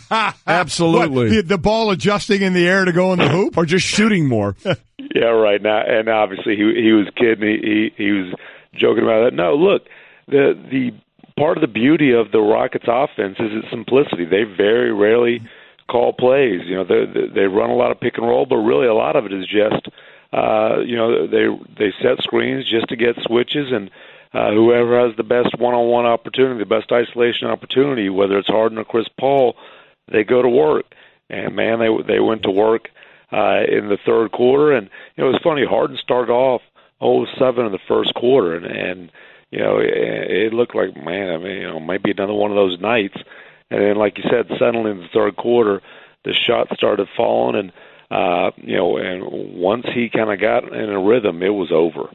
Absolutely. What, the ball adjusting in the air to go in the hoop? Or just shooting more? Yeah, right. Now, and obviously he was kidding. He was joking about that. No, look, the part of the beauty of the Rockets' offense is its simplicity. They very rarely call plays. They run a lot of pick and roll, but really a lot of it is just, they set screens just to get switches, and whoever has the best one-on-one opportunity, the best isolation opportunity, whether it's Harden or Chris Paul, they go to work. And, man, they went to work in the third quarter. And it was funny, Harden started off 0-7 in the first quarter, and it looked like, might be another one of those nights. And then, like you said, suddenly in the third quarter, the shots started falling, and once he kind of got in a rhythm, it was over.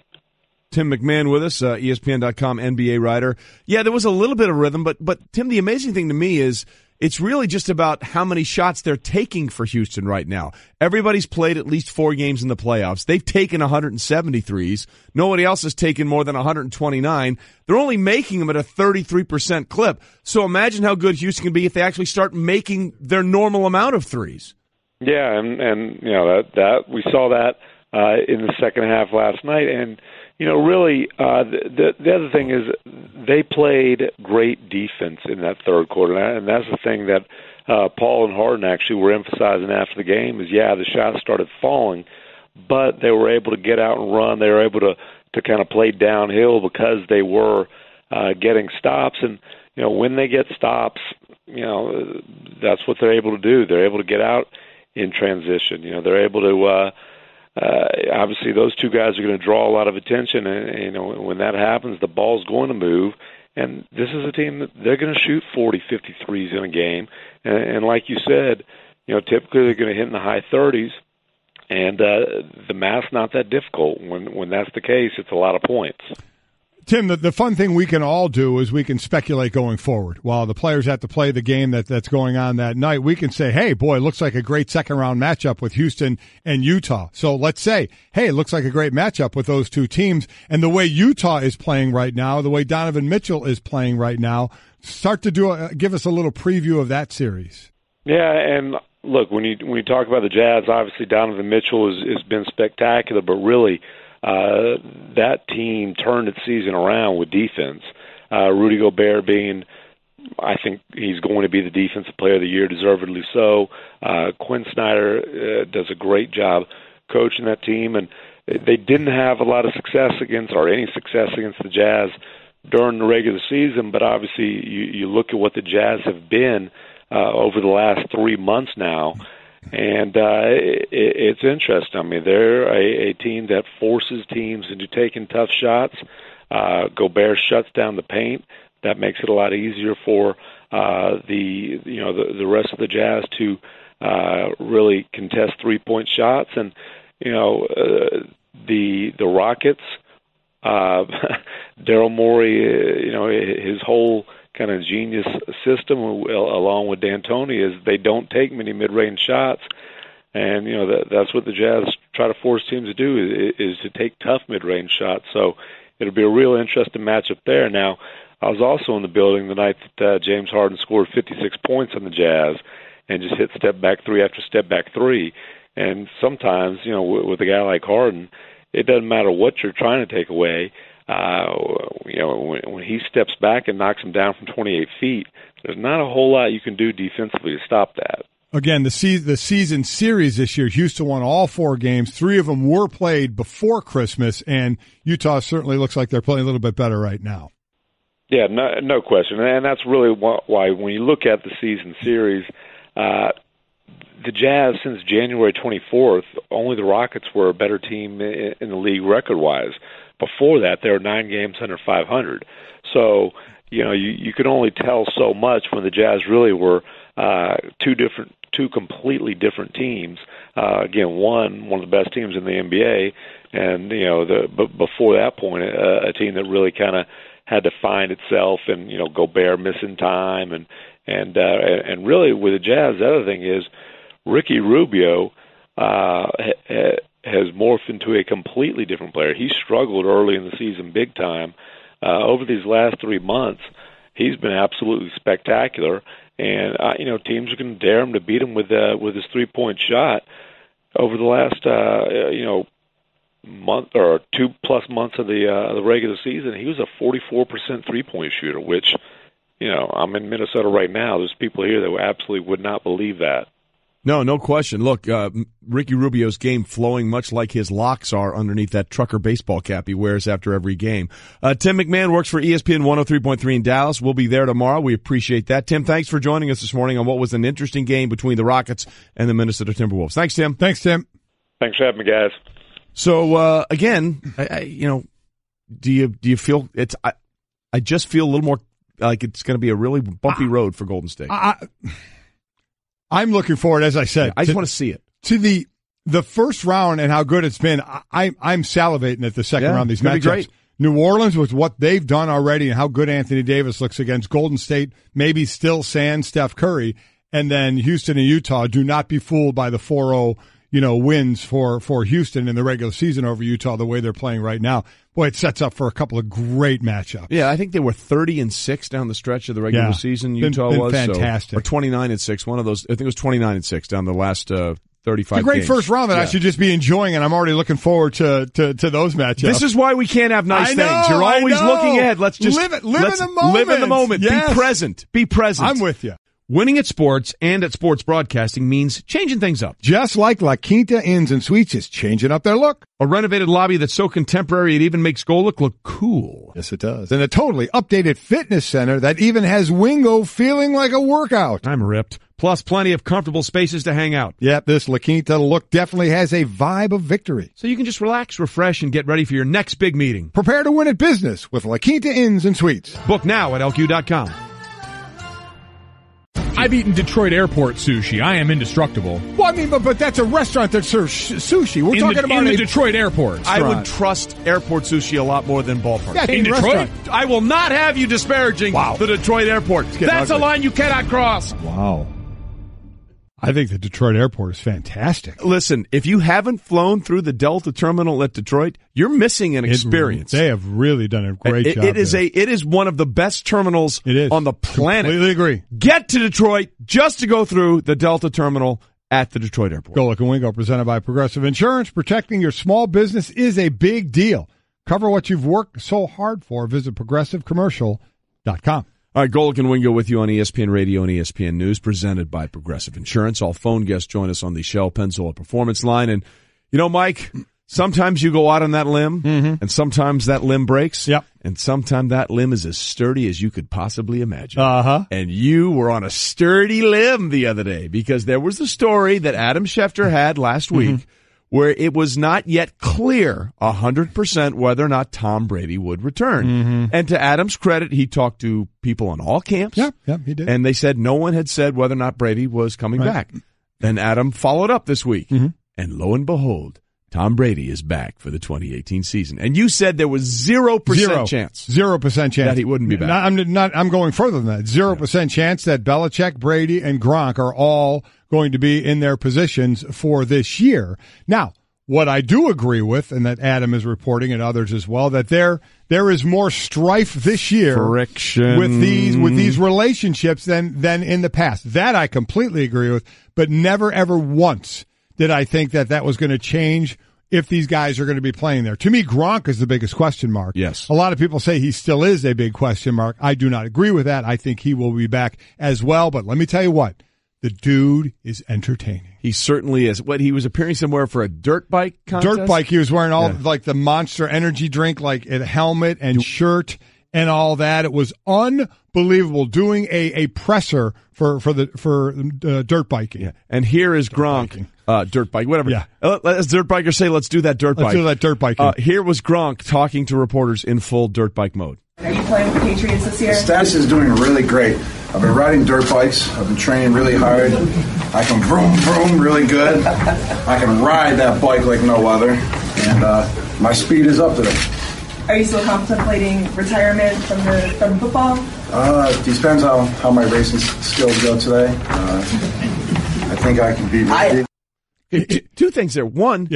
Tim McMahon with us, ESPN.com NBA writer. Yeah, there was a little bit of rhythm, but Tim, the amazing thing to me is It's really just about how many shots they're taking for Houston right now. Everybody's played at least 4 games in the playoffs. They've taken 173s. Nobody else has taken more than 129. They're only making them at a 33% clip. So imagine how good Houston can be if they actually start making their normal amount of threes. Yeah, and that we saw that in the second half last night, and really, the other thing is they played great defense in that third quarter, and that's the thing that Paul and Harden actually were emphasizing after the game is, the shots started falling, but they were able to get out and run. They were able to kind of play downhill because they were getting stops, and when they get stops, that's what they're able to do. They're able to get out in transition. They're able to. Obviously, those two guys are going to draw a lot of attention, and when that happens, the ball's going to move. And this is a team that they're going to shoot 40, 50 threes in a game, and like you said, typically they're going to hit in the high 30s, and the math's not that difficult. When that's the case, it's a lot of points. Tim, the fun thing we can all do is we can speculate going forward. While the players have to play the game that's going on that night, we can say, hey, boy, it looks like a great second-round matchup with Houston and Utah. So let's say, hey, it looks like a great matchup with those two teams. And the way Utah is playing right now, the way Donovan Mitchell is playing right now, start to give us a little preview of that series. Yeah, and look, when you talk about the Jazz, obviously Donovan Mitchell has been spectacular, but really – that team turned its season around with defense. Rudy Gobert being, I think he's going to be the defensive player of the year, deservedly so. Quinn Snyder does a great job coaching that team, and they didn't have a lot of success against the Jazz during the regular season, but obviously you look at what the Jazz have been over the last 3 months now, and it's interesting. I mean, they're a team that forces teams into taking tough shots. Gobert shuts down the paint. That makes it a lot easier for the rest of the Jazz to really contest 3-point shots. And the Rockets, Daryl Morey, his whole kind of genius system, along with D'Antoni, is they don't take many mid-range shots, and that's what the Jazz try to force teams to do is to take tough mid-range shots. So it'll be a real interesting matchup there. Now, I was also in the building the night that James Harden scored 56 points on the Jazz and just hit step-back three after step-back three. And sometimes, with a guy like Harden, it doesn't matter what you're trying to take away. When he steps back and knocks him down from 28 feet, there's not a whole lot you can do defensively to stop that. Again, the season series this year, Houston won all 4 games. 3 of them were played before Christmas, and Utah certainly looks like they're playing a little bit better right now. Yeah, no question. And that's really why when you look at the season series, the Jazz, since January 24th, only the Rockets were a better team in the league record-wise. Before that, they were 9 games under 500. So, you could only tell so much when the Jazz really were two completely different teams. Again, one of the best teams in the NBA, and but before that point, a team that really kind of had to find itself, and Gobert missing time, and really with the Jazz, the other thing is Ricky Rubio has morphed into a completely different player. He struggled early in the season big time. Over these last 3 months, he's been absolutely spectacular. And, teams are going to dare him to beat him with his 3-point shot. Over the last, month or 2+ months of the regular season, he was a 44% 3-point shooter, which, I'm in Minnesota right now. There's people here that absolutely would not believe that. No question. Look, Ricky Rubio's game flowing much like his locks are underneath that trucker baseball cap he wears after every game. Tim McMahon works for ESPN 103.3 in Dallas. We'll be there tomorrow. We appreciate that. Tim, thanks for joining us this morning on what was an interesting game between the Rockets and the Minnesota Timberwolves. Thanks, Tim. Thanks, Tim. Thanks for having me, guys. So, again, do you feel it's? I just feel a little more like it's going to be a really bumpy road for Golden State. I'm looking forward, as I said. I just want to see it. To the first round and how good it's been. I'm salivating at the second round. These matchups. New Orleans, with what they've done already and how good Anthony Davis looks against Golden State, maybe still sans Steph Curry, and then Houston and Utah, do not be fooled by the 4-0 wins for Houston in the regular season over Utah the way they're playing right now. Boy, it sets up for a couple of great matchups. Yeah, I think they were 30-6 down the stretch of the regular season. Utah been was fantastic, or 29-6. One of those, I think it was 29-6 down the last 35 It's a great games. first round that I should just be enjoying, and I'm already looking forward to those matchups. This is why we can't have nice things. You're always looking ahead. Let's just live in the moment. Live in the moment. Yes. Be present. Be present. I'm with you. Winning at sports and at sports broadcasting means changing things up. Just like La Quinta Inns and Suites is changing up their look. A renovated lobby that's so contemporary it even makes Golic look cool. Yes, it does. And a totally updated fitness center that even has Wingo feeling like a workout. I'm ripped. Plus plenty of comfortable spaces to hang out. Yep, this La Quinta look definitely has a vibe of victory. So you can just relax, refresh, and get ready for your next big meeting. Prepare to win at business with La Quinta Inns and Suites. Book now at LQ.com. I've eaten Detroit Airport sushi. I am indestructible. Well, I mean, but that's a restaurant that serves sushi. We're talking about in the Detroit Airport. I would trust airport sushi a lot more than ballpark. Yeah, in Detroit? I will not have you disparaging the Detroit Airport. That's a line you cannot cross. Wow. I think the Detroit Airport is fantastic. Listen, if you haven't flown through the Delta terminal at Detroit, you're missing an experience. They have really done a great job. It is one of the best terminals on the planet. Completely agree. Get to Detroit just to go through the Delta terminal at the Detroit Airport. Golic and Wingo, presented by Progressive Insurance. Protecting your small business is a big deal. Cover what you've worked so hard for. Visit ProgressiveCommercial.com. All right, Golic and Wingo with you on ESPN Radio and ESPN News, presented by Progressive Insurance. All phone guests join us on the Shell Pennzoil Performance Line. And, Mike, sometimes you go out on that limb, and sometimes that limb breaks. Yep. And sometimes that limb is as sturdy as you could possibly imagine. Uh-huh. And you were on a sturdy limb the other day because there was the story that Adam Schefter had last week where it was not yet clear 100% whether or not Tom Brady would return. And to Adam's credit, he talked to people on all camps. Yeah, he did. And they said no one had said whether or not Brady was coming back. Then Adam followed up this week. And lo and behold, Tom Brady is back for the 2018 season. And you said there was 0% chance. 0% chance. That he wouldn't be back. I'm going further than that. 0% chance that Belichick, Brady, and Gronk are all going to be in their positions for this year. Now, what I do agree with, and that Adam is reporting and others as well, that there is more strife this year friction with these relationships than in the past. That I completely agree with, but never ever once did I think that was going to change if these guys are going to be playing there. To me, Gronk is the biggest question mark. Yes. A lot of people say he still is a big question mark. I do not agree with that. I think he will be back as well, but let me tell you what. The dude is entertaining. He certainly is. He was appearing somewhere for a dirt bike contest? Dirt bike. He was wearing all like the Monster Energy drink, like a helmet and shirt and all that. It was unbelievable. Doing a presser for dirt biking. Yeah. And here is Gronk, dirt bike, whatever. Yeah. As dirt bikers say, let's do that dirt bike. Let's do that dirt biking. Here was Gronk talking to reporters in full dirt bike mode. Are you playing with the Patriots this year? Status is doing really great. I've been riding dirt bikes. I've been training really hard. I can vroom, vroom really good. I can ride that bike like no other. And my speed is up today. Are you still contemplating retirement from football? Depends how my racing skills go today. I think I can be ready. Two things there. One,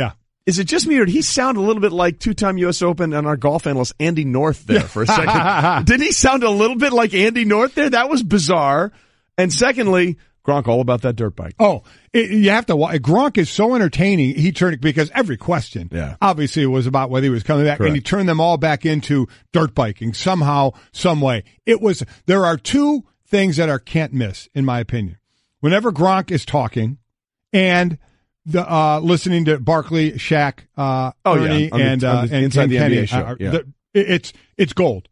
is it just me or did he sound a little bit like two-time U.S. Open and our golf analyst Andy North there for a second? Did he sound a little bit like Andy North there? That was bizarre. And secondly, Gronk all about that dirt bike. Oh, you have to watch. Gronk is so entertaining. He turned because every question, obviously, was about whether he was coming back, and he turned them all back into dirt biking somehow, some way. There are two things that are can't miss, in my opinion. Whenever Gronk is talking, and listening to Barkley, Shaq, Ernie, and Inside the Kenny, NBA show. It's gold.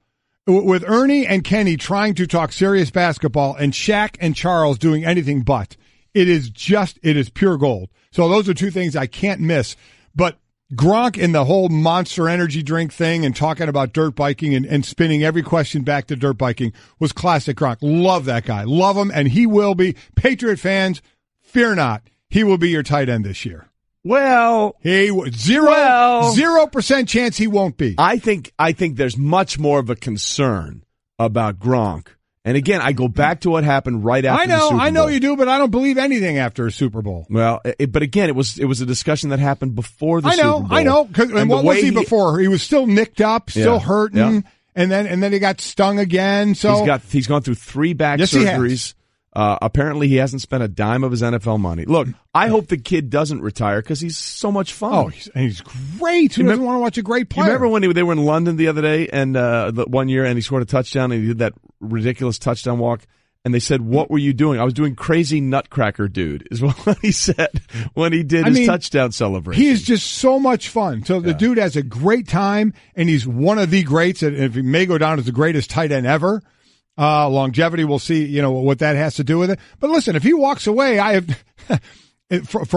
With Ernie and Kenny trying to talk serious basketball and Shaq and Charles doing anything but, it is pure gold. So those are two things I can't miss. But Gronk in the whole Monster Energy drink thing and talking about dirt biking and spinning every question back to dirt biking was classic Gronk. Love that guy. Love him, and he will be. Patriot fans, fear not. He will be your tight end this year. Well, 0% chance he won't be. I think there's much more of a concern about Gronk. And again, I go back to what happened right after the Super Bowl. I know you do, but I don't believe anything after a Super Bowl. Well, but again, it was a discussion that happened before the Super Bowl. I know. And what was he before? He was still nicked up, still hurting, and then he got stung again. So he's gone through 3 back surgeries. Apparently, he hasn't spent a dime of his NFL money. Look, I hope the kid doesn't retire because he's so much fun. Oh, he's great. Who doesn't want to watch a great player? You remember when they were in London the other day and one year, and he scored a touchdown, and he did that ridiculous touchdown walk, and they said, "What were you doing?" "I was doing crazy nutcracker, dude," is what he said when he did his touchdown celebration. He is just so much fun. So the dude has a great time, and he's one of the greats. And if he may go down as the greatest tight end ever. Longevity, we'll see, what that has to do with it. But listen, if he walks away,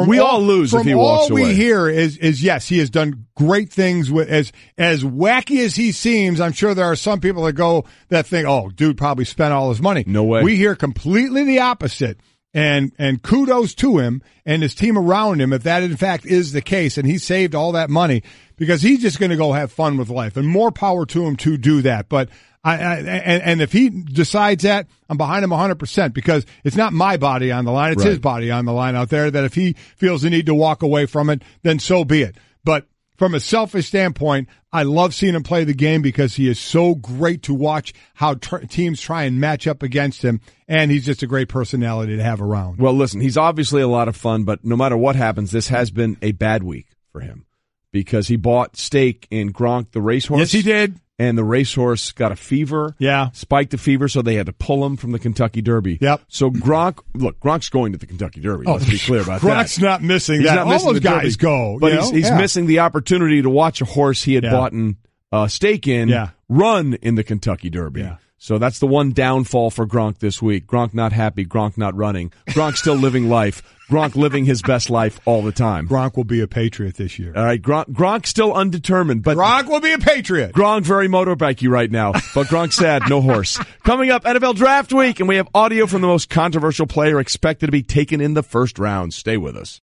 we all lose if he walks away. All we hear is yes, he has done great things with as wacky as he seems. I'm sure there are some people that think, oh, dude probably spent all his money. No way. We hear completely the opposite. And kudos to him and his team around him if that in fact is the case, and he saved all that money because he's just going to go have fun with life, and more power to him to do that. But and if he decides that, I'm behind him 100% because it's not my body on the line. It's his body on the line out there, that if he feels the need to walk away from it, then so be it. But from a selfish standpoint, I love seeing him play the game because he is so great to watch how teams try and match up against him, and he's just a great personality to have around. Well, listen, he's obviously a lot of fun, but no matter what happens, this has been a bad week for him because he bought stake in Gronk the racehorse. Yes, he did. And the racehorse got a fever. Yeah. Spiked a fever, so they had to pull him from the Kentucky Derby. Yep. So Gronk's going to the Kentucky Derby. Let's be clear about that. Gronk's not missing that. All those guys go. But he's missing the opportunity to watch a horse he had bought a stake in run in the Kentucky Derby. Yeah. So that's the one downfall for Gronk this week. Gronk not happy. Gronk not running. Gronk still living life. Gronk living his best life all the time. Gronk will be a Patriot this year. All right, Gronk still undetermined, but Gronk will be a Patriot. Gronk very motorbikey right now, but Gronk sad, no horse. Coming up, NFL Draft Week, and we have audio from the most controversial player expected to be taken in the first round. Stay with us.